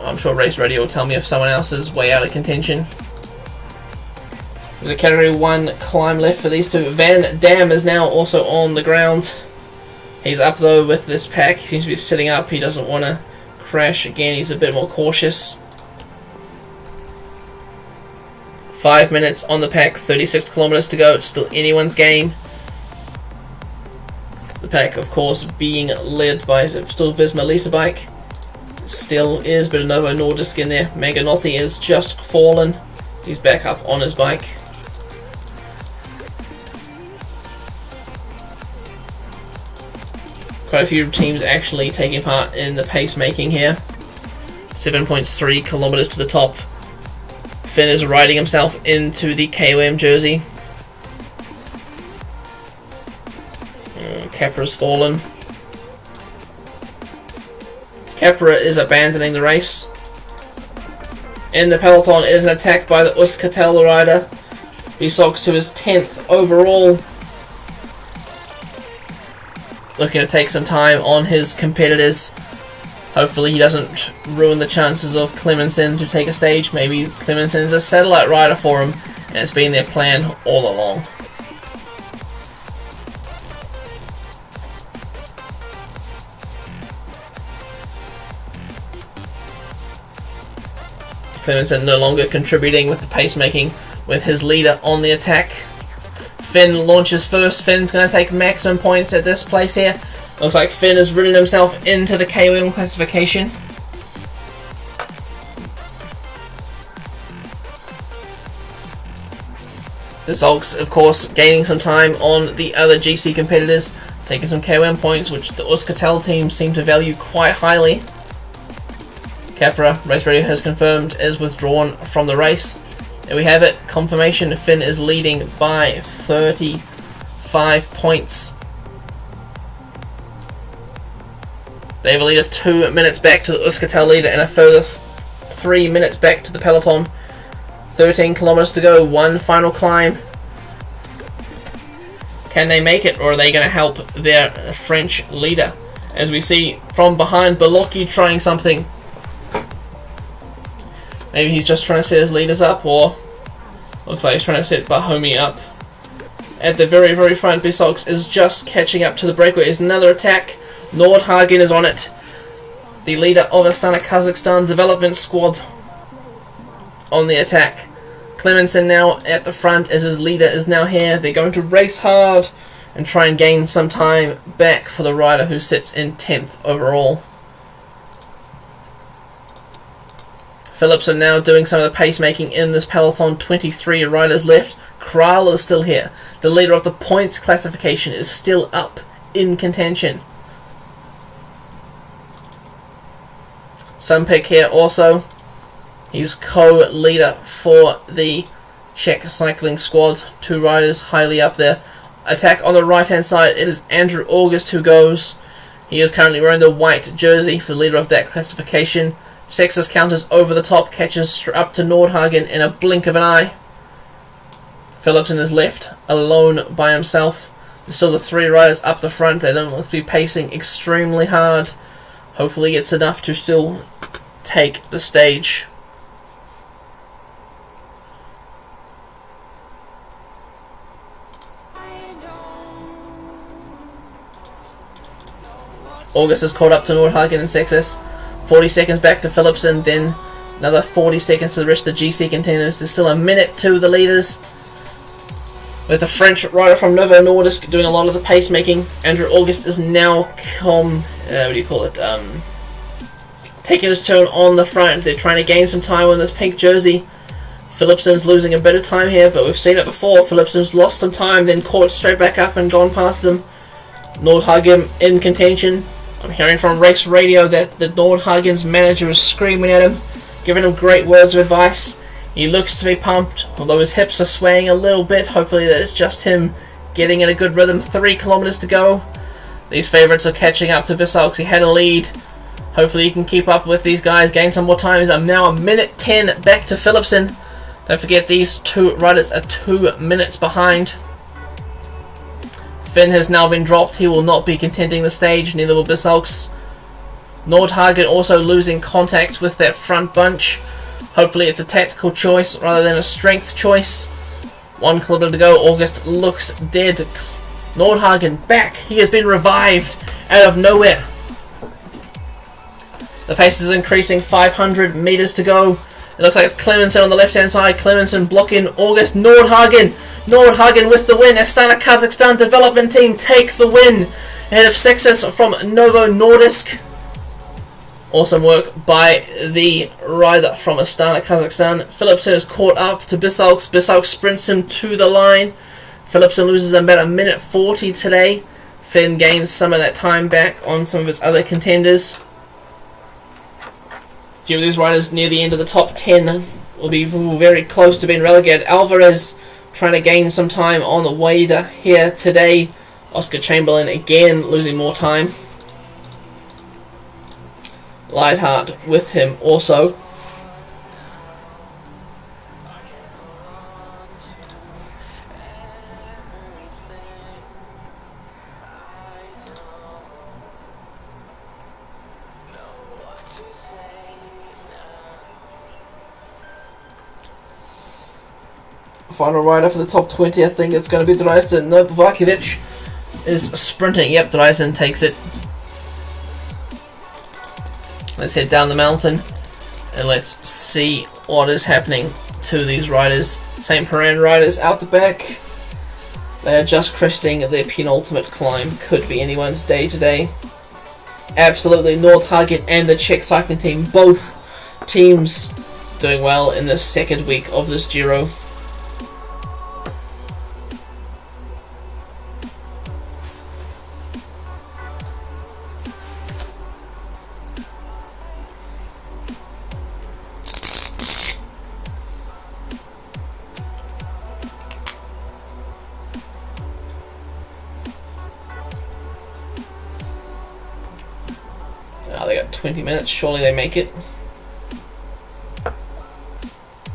I'm sure Race Radio will tell me if someone else is way out of contention. There's a Category 1 climb left for these two. Van Dam is now also on the ground. He's up though with this pack. He seems to be sitting up. He doesn't want to crash again. He's a bit more cautious. 5 minutes on the pack. 36 kilometers to go. It's still anyone's game. The pack, of course, being led by still Visma Lisa bike. Still is, but Novo Nordisk in there. Meganotti is just fallen. He's back up on his bike. Quite a few teams actually taking part in the pacemaking here. 7.3 kilometers to the top. Finn is riding himself into the KOM jersey. Capra's fallen. Capra is abandoning the race. In the peloton is an attack by the Euskaltel rider. Bisox, who is 10th overall. Looking to take some time on his competitors. Hopefully he doesn't ruin the chances of Clemensen to take a stage. Maybe Clemensen's a satellite rider for him, and it's been their plan all along. Clemensen no longer contributing with the pacemaking with his leader on the attack. Finn launches first. Finn's going to take maximum points at this place here. Looks like Finn has ridden himself into the KOM classification. The Zogs, of course, gaining some time on the other GC competitors, taking some KOM points, which the Euskaltel team seem to value quite highly. Capra, Race Radio has confirmed, is withdrawn from the race. There we have it, confirmation. Finn is leading by 35 points. They have a lead of 2 minutes back to the Euskaltel leader and a further 3 minutes back to the peloton. 13 kilometers to go, one final climb. Can they make it, or are they going to help their French leader? As we see from behind, Baloki trying something. Maybe he's just trying to set his leaders up, or looks like he's trying to set Bahomi up. At the very, very front, Bisox is just catching up to the breakaway. There's another attack. Nordhagen is on it. The leader of Astana Kazakhstan development squad on the attack. Clemensen now at the front as his leader is now here. They're going to race hard and try and gain some time back for the rider who sits in 10th overall. Phillips are now doing some of the pacemaking in this peloton. 23 riders left. Kral is still here. The leader of the points classification is still up in contention. Sunpick here also. He's co-leader for the Czech cycling squad. 2 riders highly up there. Attack on the right hand side. It is Andrew August who goes. He is currently wearing the white jersey for the leader of that classification. Sextus counters over the top, catches up to Nordhagen in a blink of an eye. Philipsen is left alone by himself. There's still the 3 riders up the front. They don't look to be pacing extremely hard. Hopefully it's enough to still take the stage. August is caught up to Nordhagen and Sextus. 40 seconds back to Philipsen, then another 40 seconds to the rest of the GC contenders. There's still a minute to the leaders, with the French rider from Novo Nordisk doing a lot of the pacemaking. Andrew August is now taking his turn on the front. They're trying to gain some time on this pink jersey. Philipsen's losing a bit of time here, but we've seen it before. Philipsen's lost some time, then caught straight back up and gone past them. Nordhagen in contention. I'm hearing from race radio that the Nordhagen's manager is screaming at him, giving him great words of advice. He looks to be pumped, although his hips are swaying a little bit. Hopefully that is just him getting in a good rhythm. 3 kilometers to go. These favourites are catching up to Bissau because he had a lead. Hopefully he can keep up with these guys, gain some more time. He's now a minute 10 back to Philipsen. Don't forget these 2 riders are 2 minutes behind. Finn has now been dropped. He will not be contending the stage, neither will Bissau. Nordhagen also losing contact with that front bunch. Hopefully it's a tactical choice rather than a strength choice. 1 kilometer to go. August looks dead. Nordhagen back. He has been revived out of nowhere. The pace is increasing. 500 meters to go. It looks like it's Clemenson on the left hand side. Clemenson blocking August. Nordhagen with the win. Astana Kazakhstan development team take the win ahead of Sextus from Novo Nordisk. Awesome work by the rider from Astana Kazakhstan. Philipsen is caught up to Bissau. Bissau sprints him to the line. Philipsen loses about a minute 40 today. Finn gains some of that time back on some of his other contenders. A few of these riders near the end of the top 10 will be very close to being relegated. Alvarez trying to gain some time on the Wader here today. Oscar Chamberlain again losing more time. Lightheart with him also. Final rider for the top 20, I think it's going to be Dreisen. No, Vakovic is sprinting. Yep, Dreisen takes it. Let's head down the mountain and let's see what is happening to these riders. St. Piran riders out the back. They are just cresting their penultimate climb. Could be anyone's day today. Absolutely, Nordhagen and the Czech cycling team, both teams doing well in the second week of this Giro. They got 20 minutes. Surely they make it.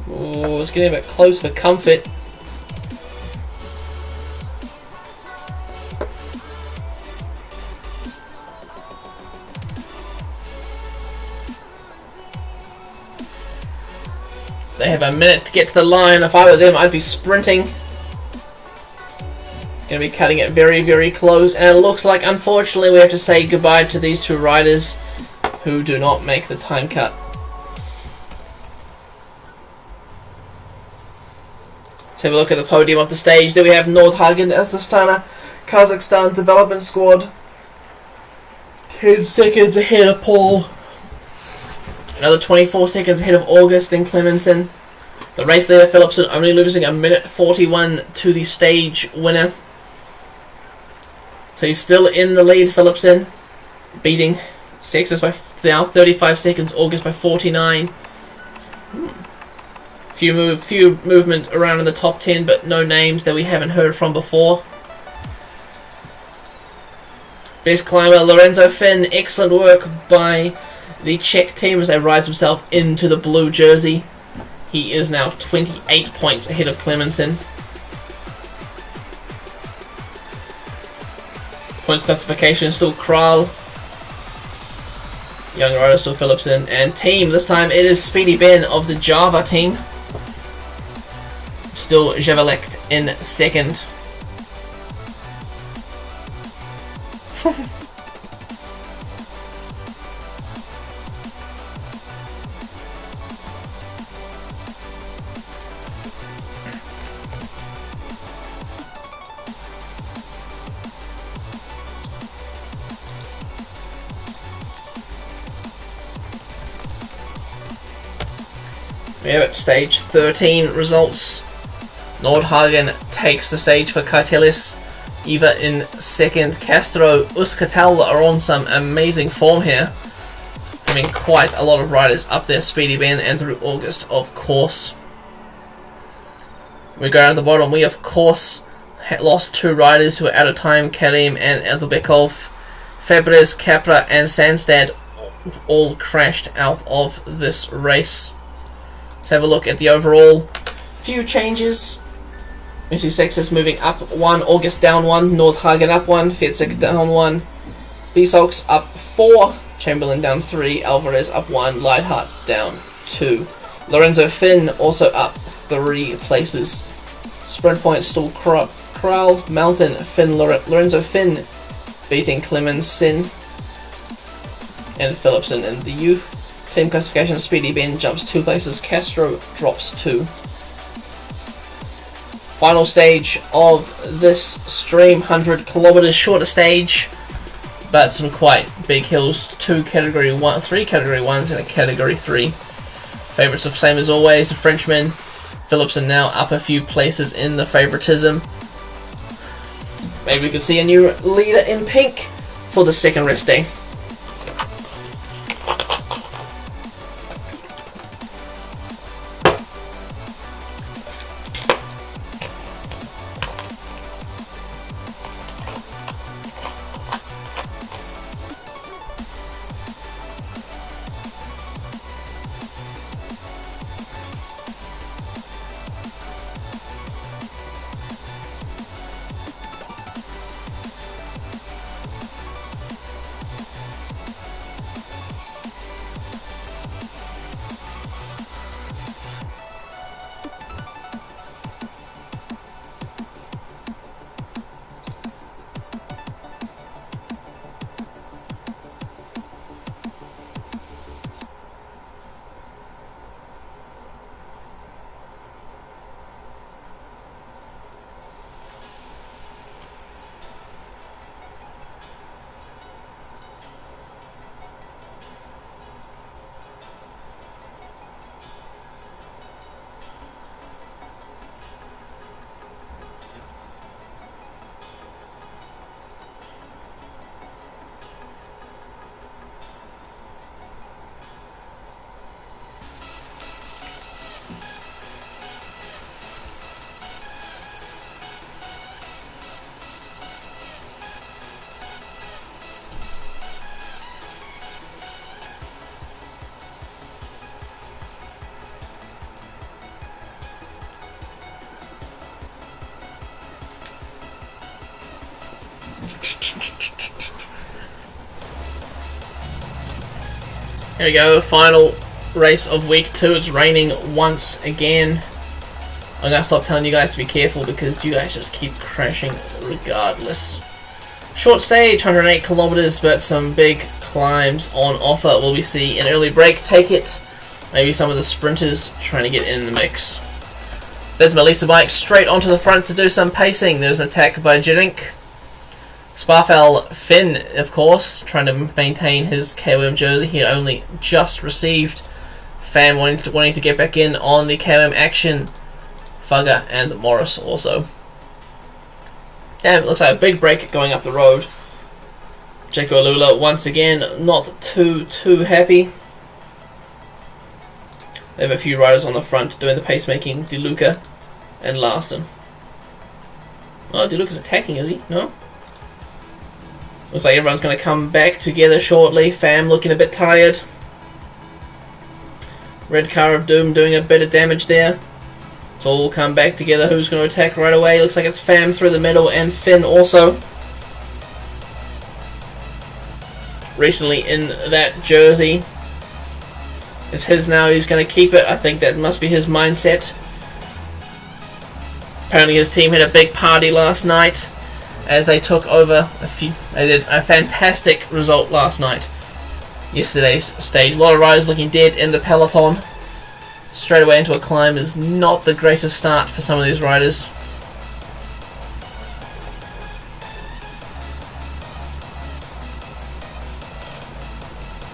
Ooh, it's getting a bit close for comfort. They have a minute to get to the line. If I were them, I'd be sprinting. Going to be cutting it very, very close. And it looks like, unfortunately, we have to say goodbye to these 2 riders who do not make the time cut. Let's have a look at the podium of the stage. There we have Nordhagen, that's the Astana Kazakhstan development squad. 10 seconds ahead of Paul. Another 24 seconds ahead of August and Clemenson. The race leader, Philipsen, only losing a minute 41 to the stage winner. So he's still in the lead, Philipsen, beating Sextus by now 35 seconds, August by 49. Few movement around in the top 10, but no names that we haven't heard from before. Best climber Lorenzo Finn, excellent work by the Czech team as they rise himself into the blue jersey. He is now 28 points ahead of Clemenson. Points classification still Kral. Young rider still Philipson. And team, this time it is Speedy Ben of the Java team. Still Javelect in second. We have it, stage 13 results. Nordhagen takes the stage for Kartelis. Eva in second. Castro, Euskatel are on some amazing form here. Having quite a lot of riders up there. Speedy Ben and through August, of course. We go down to the bottom. We, of course, lost 2 riders who were out of time. Karim and Elbekov. Febres, Capra and Sandstad all crashed out of this race. Let's have a look at the overall. Few changes. We see Sexus moving up 1, August down 1, Nordhagen up 1, Fitzek down 1, Bisox up 4, Chamberlain down 3, Alvarez up 1, Lightheart down 2. Lorenzo Finn also up 3 places. Sprint points still Kral, Mountain, Finn, Lorenzo Finn beating Clemenson and Philipson in the youth. Team classification, Speedy Ben jumps 2 places, Castro drops 2. Final stage of this stream, 100 kilometers, shorter stage, but some quite big hills. 3 category 1s and a category 3. Favorites of same as always, the Frenchman. Philipson now up a few places in the favoritism. Maybe we could see a new leader in pink for the second rest day. Here we go, final race of week 2. It's raining once again. I'm gonna stop telling you guys to be careful because you guys just keep crashing regardless. Short stage, 108 kilometers, but some big climbs on offer. Will we see an early break take it? Maybe some of the sprinters trying to get in the mix. There's Melissa Bike straight onto the front to do some pacing. There's an attack by Jerink. Sparfell Finn, of course, trying to maintain his KOM jersey. He had only just received. Fan wanting to get back in on the KOM action. Fugger and Morris also. And it looks like a big break going up the road. Jeko Lula once again not too happy. They have a few riders on the front doing the pacemaking. De Luca and Larson. Oh, De Luca's attacking, is he? No? Looks like everyone's going to come back together shortly. Fam looking a bit tired. Red Car of Doom doing a bit of damage there. It's all come back together. Who's going to attack right away? Looks like it's Fam through the middle and Finn also. Recently in that jersey. It's his now. He's going to keep it. I think that must be his mindset. Apparently his team had a big party last night as they took over they did a fantastic result last night. Yesterday's stage. A lot of riders looking dead in the peloton. Straight away into a climb is not the greatest start for some of these riders.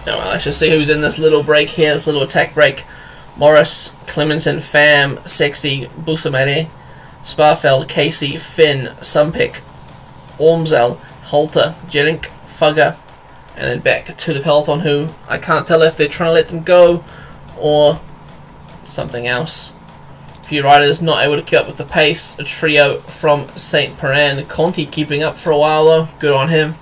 Now let's just see who's in this little break here, this little attack break. Morris, Clemenson, Fam, Sexy, Busamere, Sparfeld, Casey, Finn, Sumpik, Ormsel, Halter, Jelink, Fugger, and then back to the peloton, who I can't tell if they're trying to let them go or something else. A few riders not able to keep up with the pace. A trio from St. Piran. Conti keeping up for a while though. Good on him.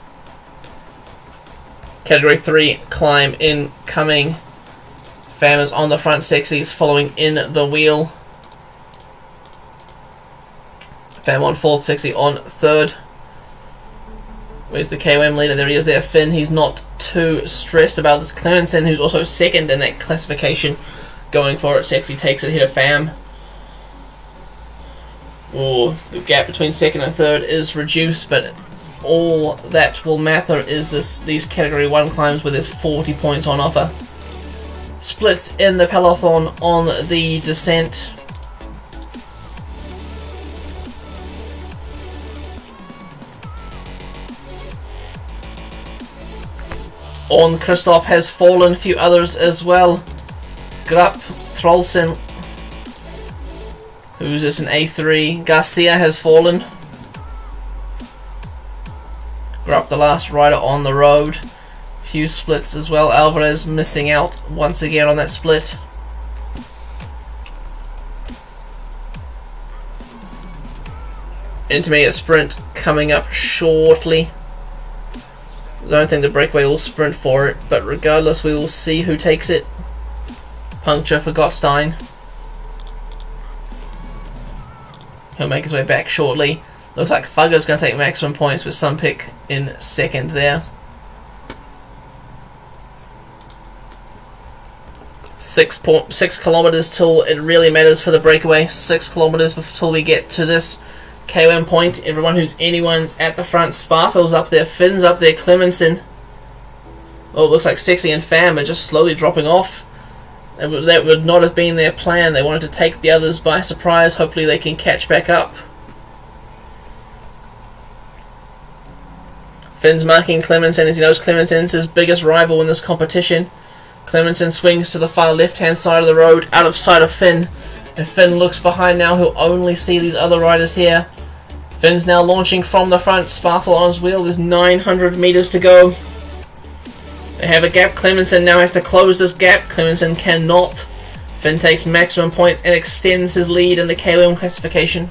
Category 3 climb incoming. Fam is on the front, Sexy's following in the wheel. Fam on 4th, Sexy on 3rd. Where's the KOM leader? There he is there, Finn. He's not too stressed about this. Clemenson, who's also 2nd in that classification, going for it. Sexy takes it here to Fam. Ooh, the gap between 2nd and 3rd is reduced, but all that will matter is these Category 1 climbs where there's 40 points on offer. Splits in the peloton on the descent. On Christoph has fallen, a few others as well. Grupp, Throlson, who's this in A3. Garcia has fallen. Grupp, the last rider on the road. Few splits as well. Alvarez missing out once again on that split. Intermediate sprint coming up shortly. I don't think the breakaway will sprint for it, but regardless, we will see who takes it. Puncture for Gottstein. He'll make his way back shortly. Looks like Fugger's going to take maximum points with Sumpik in 2nd there. 6 kilometers till it really matters for the breakaway. 6 kilometers till we get to this KOM point. Anyone's at the front. Sparfel's up there, Finn's up there, Clemenson. Oh, it looks like Sexy and Fam are just slowly dropping off. That would not have been their plan. They wanted to take the others by surprise. Hopefully they can catch back up. Finn's marking Clemenson as he knows Clemenson's his biggest rival in this competition. Clemenson swings to the far left-hand side of the road, out of sight of Finn. And Finn looks behind now. He'll only see these other riders here. Finn's now launching from the front. Sparfel on his wheel. There's 900 meters to go. They have a gap. Clemenson now has to close this gap. Clemenson cannot. Finn takes maximum points and extends his lead in the KOM classification.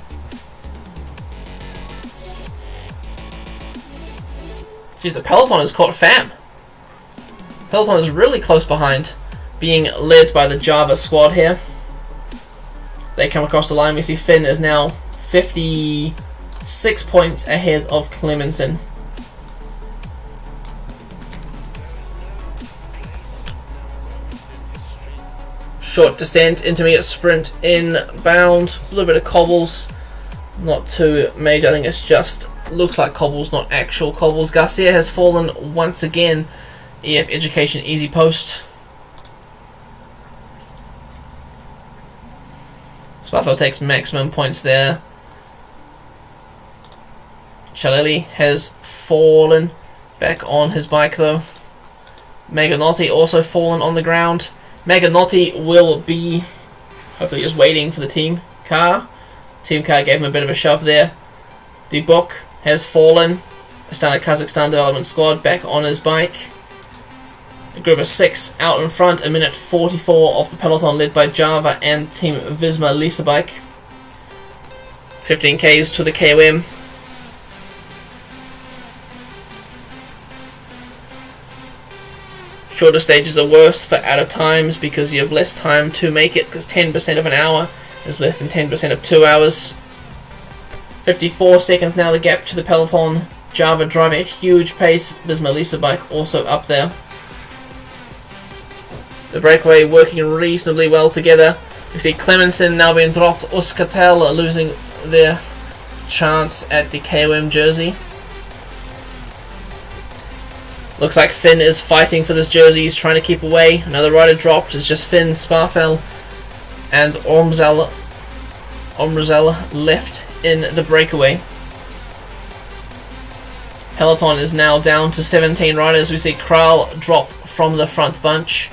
Jeez, the peloton has caught Fam. Peloton is really close behind, being led by the Java squad here. They come across the line. We see Finn is now 56 points ahead of Clemenson. Short descent, intermediate sprint inbound. A little bit of cobbles. Not too major. I think it's just looks like cobbles, not actual cobbles. Garcia has fallen once again. EF Education easy post. Sparfel takes maximum points there. Chaleli has fallen back on his bike though. Meganotti also fallen on the ground. Meganotti will be hopefully just waiting for the team car. Team car gave him a bit of a shove there. The book has fallen. Astana Kazakhstan development squad back on his bike. A group of 6 out in front, a minute 44 off the peloton, led by Java and Team Visma Lisa Bike. 15 Ks to the KOM. Shorter stages are worse for out of times because you have less time to make it, because 10% of an hour is less than 10% of 2 hours. 54 seconds now the gap to the peloton. Java driving at huge pace. Visma Lisa Bike also up there. The breakaway working reasonably well together. We see Clemenson now being dropped. Uskatel losing their chance at the KOM jersey. Looks like Finn is fighting for this jersey. He's trying to keep away. Another rider dropped. It's just Finn, Sparfell, and Omrzel left in the breakaway. Peloton is now down to 17 riders. We see Kral dropped from the front bunch.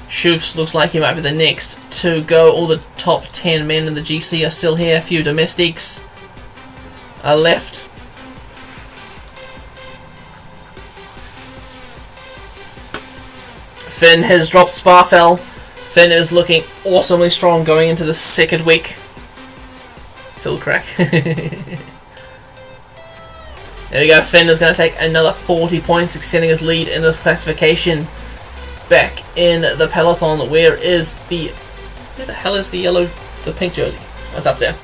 Schufs looks like he might be the next to go. All the top 10 men in the GC are still here. A few domestics are left. Finn has dropped Sparfell. Finn is looking awesomely strong going into the second week. Phil crack. There we go. Finn is going to take another 40 points, extending his lead in this classification. Back in the peloton, where the hell is the pink jersey? What's up there?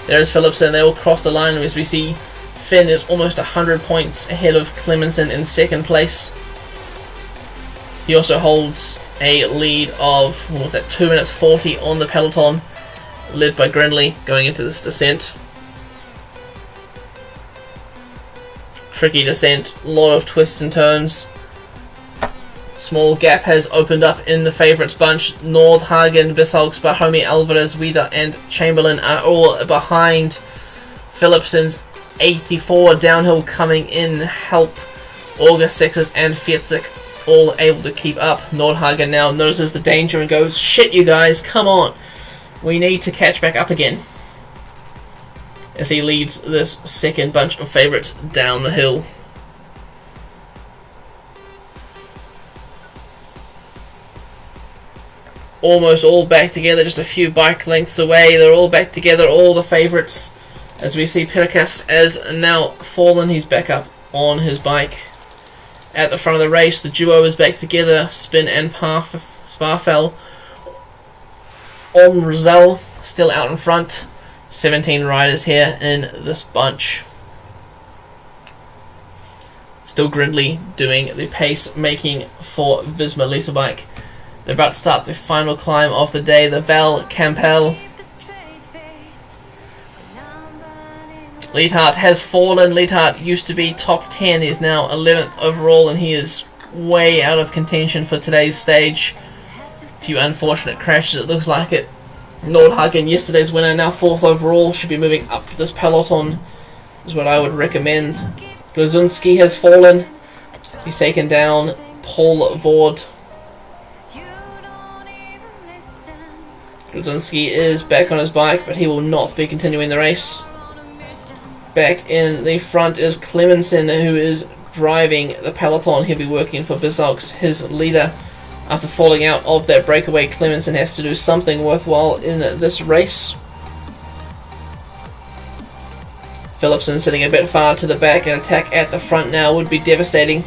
There's Philipsen. They all cross the line as we see Finn is almost 100 points ahead of Clemenson in second place. He also holds a lead of, what was that, 2 minutes 40 on the peloton, led by Grindley going into this descent. Tricky descent, a lot of twists and turns. Small gap has opened up in the favourites bunch. Nordhagen, Bissalks, Bahomi, Alvarez, Wieder and Chamberlain are all behind. Philipsen's 84 downhill coming in help. August Sexes and Fietzik all able to keep up. Nordhagen now notices the danger and goes, shit you guys, come on. We need to catch back up again. As he leads this second bunch of favourites down the hill. Almost all back together, just a few bike lengths away. They're all back together, all the favourites. As we see Pitakas has now fallen, he's back up on his bike. At the front of the race, the duo is back together. Spin and Sparfell. Omrzel still out in front. 17 riders here in this bunch. Still Grindley doing the pace making for Visma Lisa Bike. They're about to start the final climb of the day, the Val Campbell. Leithart has fallen. Leithart used to be top 10. He's now 11th overall, and he is way out of contention for today's stage. A few unfortunate crashes, it looks like it. Nordhagen, yesterday's winner, now 4th overall, should be moving up this peloton, is what I would recommend. Glazunski has fallen. He's taken down Paul Vord. Glazunski is back on his bike, but he will not be continuing the race. Back in the front is Clemenson, who is driving the peloton. He'll be working for Bissalks, his leader. After falling out of that breakaway, Clemenson has to do something worthwhile in this race. Philipsen sitting a bit far to the back. An attack at the front now would be devastating.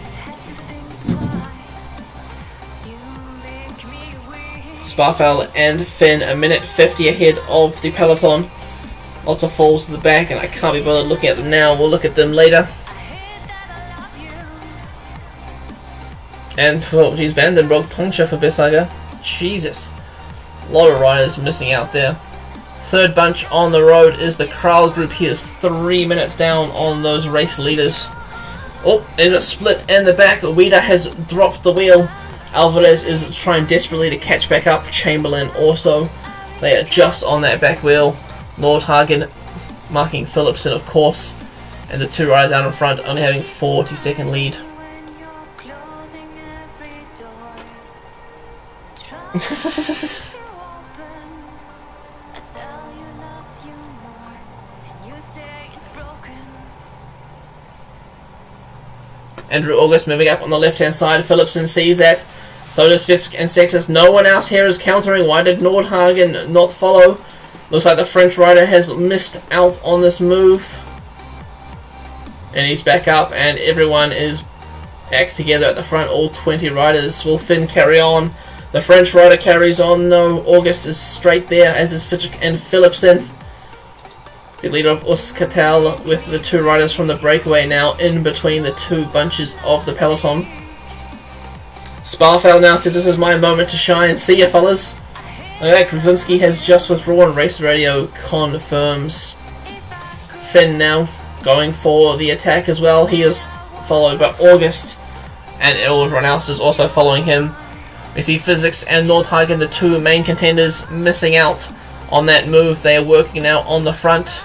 Sparfell and Finn a minute 50 ahead of the peloton. Lots of falls to the back, and I can't be bothered looking at them now. We'll look at them later. And for Vandenbroek, Poncha for Bissager. Jesus. A lot of riders missing out there. Third bunch on the road is the Kral group. He is 3 minutes down on those race leaders. Oh, there's a split in the back. Ueda has dropped the wheel. Alvarez is trying desperately to catch back up. Chamberlain also. They are just on that back wheel. Nordhagen marking Philipsen, of course. And the two riders out in front only having 40-second lead. Andrew August moving up on the left-hand side. Philipsen sees that. So does Fisk and Sextus. No one else here is countering. Why did Nordhagen not follow? Looks like the French rider has missed out on this move. And he's back up, and everyone is back together at the front. All 20 riders. Will Finn carry on? The French rider carries on. No, August is straight there, as is Fisk and Philipsen. The leader of Euskaltel with the 2 riders from the breakaway now in between the 2 bunches of the peloton. Sparfell now says, this is my moment to shine. See ya, fellas. Okay, Krzyzewski has just withdrawn. Race radio confirms. Finn now going for the attack as well. He is followed by August, and everyone else is also following him. We see Physics and Nordhagen, the 2 main contenders, missing out on that move. They are working now on the front.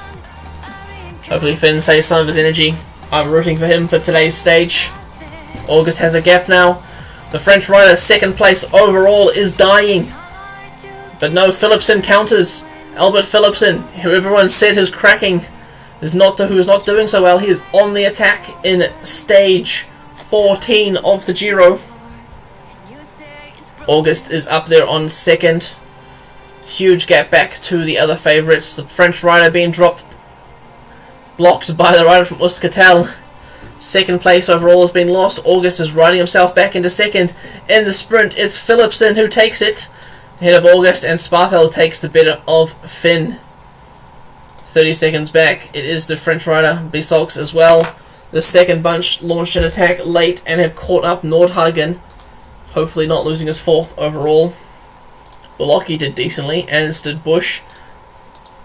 Hopefully Finn saves some of his energy. I'm rooting for him for today's stage. August has a gap now. The French rider, second place overall, is dying. But no, Philipsen counters. Albert Philipsen, who everyone said is cracking, who is not doing so well. He is on the attack in stage 14 of the Giro. August is up there on second. Huge gap back to the other favourites. The French rider being blocked by the rider from Euskaltel. Second place overall has been lost. August is riding himself back into second. In the sprint, it's Philipsen who takes it ahead of August, and Sparfell takes the better of Finn. 30 seconds back, it is the French rider, Bissox as well. The second bunch launched an attack late and have caught up Nordhagen, hopefully not losing his 4th overall. Bolocki did decently, and stood Bush.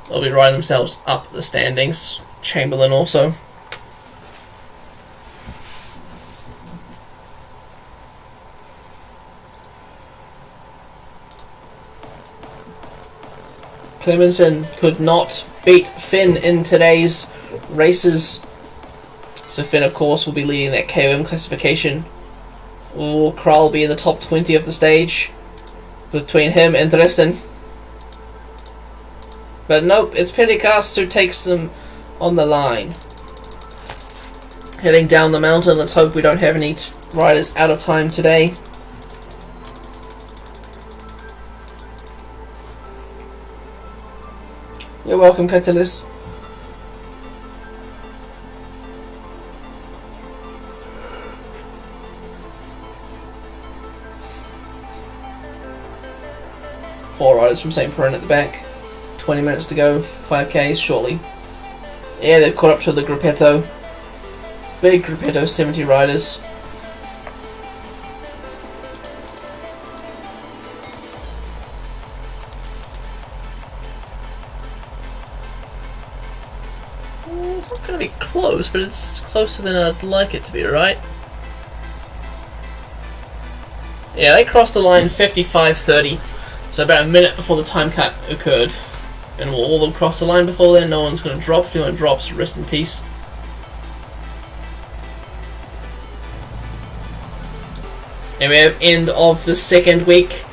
They'll be riding themselves up the standings. Chamberlain also. Clemenson could not beat Finn in today's races. So Finn, of course, will be leading that KOM classification. Will Kral be in the top 20 of the stage between him and Dresden? But nope, it's Pentecost who takes them on the line. Heading down the mountain, let's hope we don't have any riders out of time today. You're welcome, Catalyst. Four riders from St. Perrin at the back. 20 minutes to go. 5Ks shortly. Yeah, they've caught up to the Gruppetto. Big Gruppetto, 70 riders. It's not going to be close, but it's closer than I'd like it to be, right? Yeah, they crossed the line 55:30, so about a minute before the time cut occurred. And we'll all cross the line before then. No one's going to drop. If anyone drops, rest in peace. And we have end of the second week.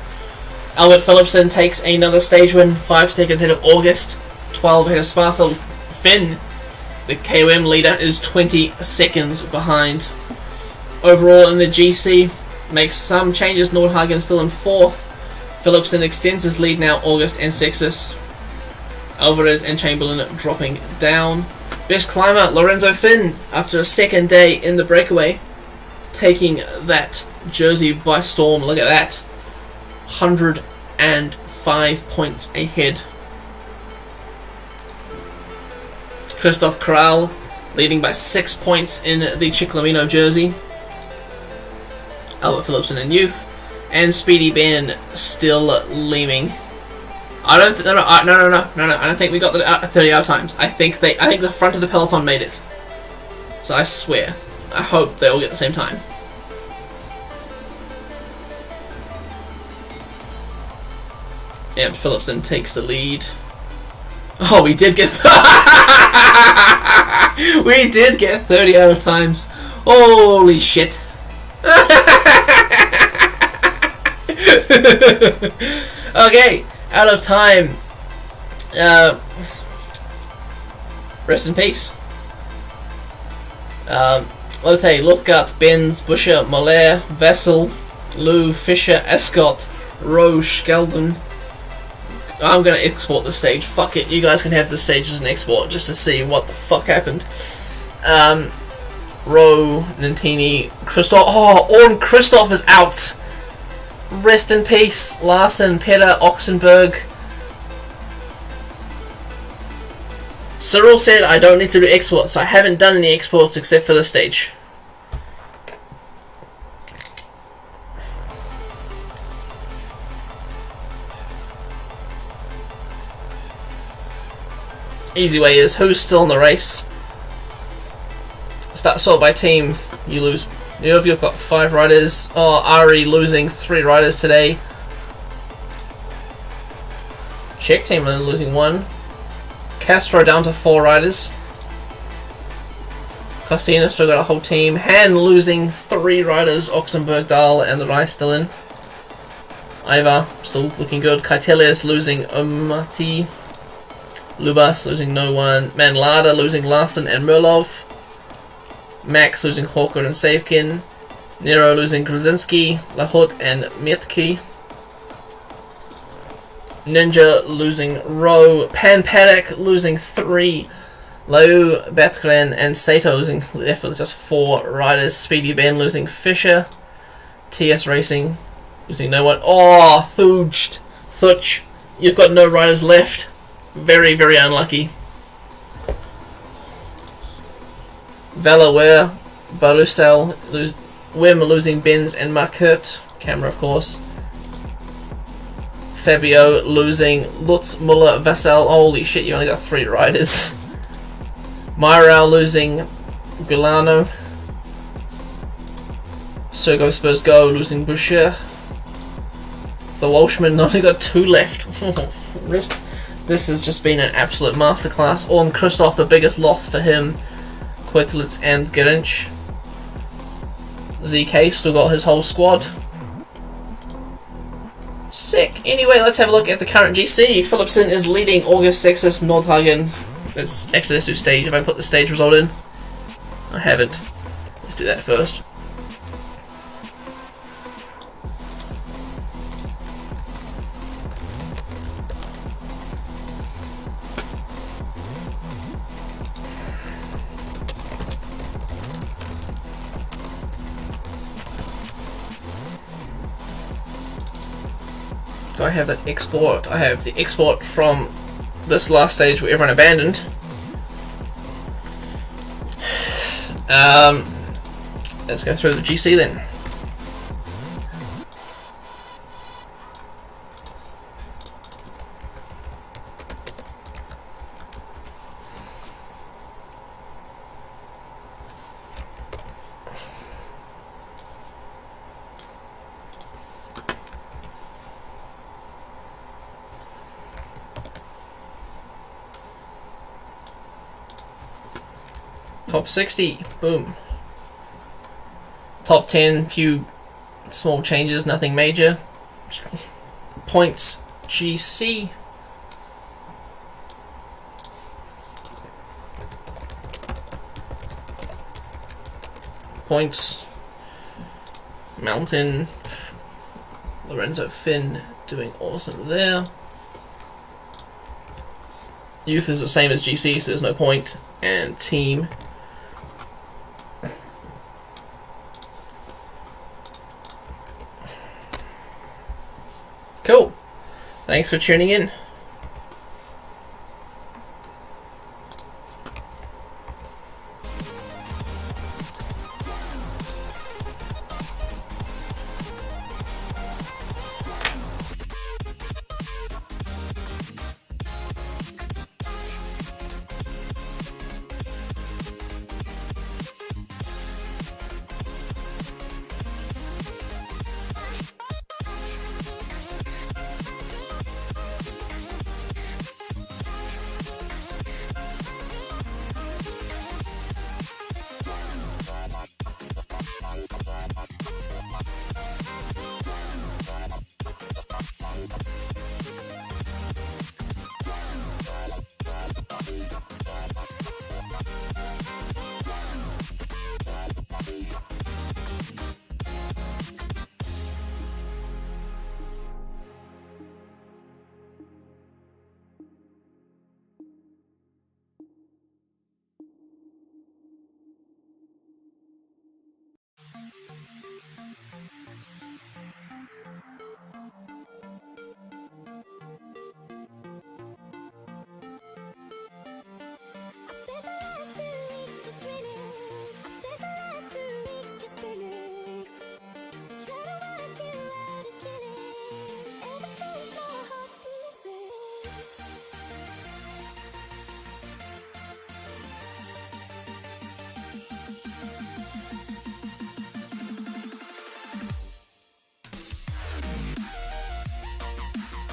Albert Philipsen takes another stage win. 5 seconds ahead of August. 12 ahead of Sparfell. Finn, the KOM leader, is 20 seconds behind. Overall in the GC, makes some changes. Nordhagen still in 4th. Philipsen extends his lead now. August and Sextus. Alvarez and Chamberlain dropping down. Best climber, Lorenzo Finn, after a second day in the breakaway, taking that jersey by storm. Look at that. 105 points ahead. Christoph Kral leading by 6 points in the Ciclamino jersey. Albert Philipsen in youth. And Speedy Ben still leading. I don't think we got the 30 hour times. I think the front of the peloton made it. So I swear, I hope they all get the same time. Yep, Philipsen takes the lead. Oh, we did get we did get 30 out of times. Holy shit. Okay, out of time. Rest in peace. let's say Luthgart, Benz, Buscher, Moller, Vessel, Lou, Fischer, Escott, Roche, Gelden. I'm gonna export the stage. Fuck it, you guys can have the stage as an export just to see what the fuck happened. Rowe, Nantini, Christoph. Oh, Orn Christoph is out. Rest in peace, Larsen, Petter, Oxenberg. Cyril said I don't need to do exports. I haven't done any exports except for the stage. Easy way is who's still in the race. Start sort by team. You lose. You've got 5 riders. Oh, Ari losing 3 riders today. Czech team are losing 1. Castro down to 4 riders. Costina still got a whole team. Han losing 3 riders. Oxenberg, Dahl, and the Rice still in. Ivar still looking good. Kaitelius losing Umati. Lubas losing no one. Manlada losing Larsen and Merlov. Max losing Hawker and Savekin. Nero losing Gruzinski, Lahut and Mirtki. Ninja losing Rowe. Pan Paddock losing 3. Lau, Bathgren and Sato losing left with just 4 riders. Speedy Ben losing Fisher. TS Racing losing no one. Oh, Thuch. You've got no riders left. Very, very unlucky. Valaware, Barusel, Wim losing Benz and Markert. Camera, of course. Fabio losing Lutz, Muller, Vassal. Holy shit, you only got 3 riders. Myral losing Gulano. Sergo Spurs Go losing Boucher. The Welshman only got 2 left. This has just been an absolute masterclass. Orn Christoph, the biggest loss for him. Quetelitz and Gerinch. ZK still got his whole squad. Sick. Anyway, let's have a look at the current GC. Philipsen is leading August, Sexus, Nordhagen. Let's do stage. Have I put the stage result in? I haven't. Let's do that first. Do I have that export? I have the export from this last stage where everyone abandoned. Let's go through the GC then. Top 60, boom. Top 10, few small changes, nothing major. Points, GC. Points, Mountain, Lorenzo Finn doing awesome there. Youth is the same as GC, so there's no point. And team. Cool. Thanks for tuning in.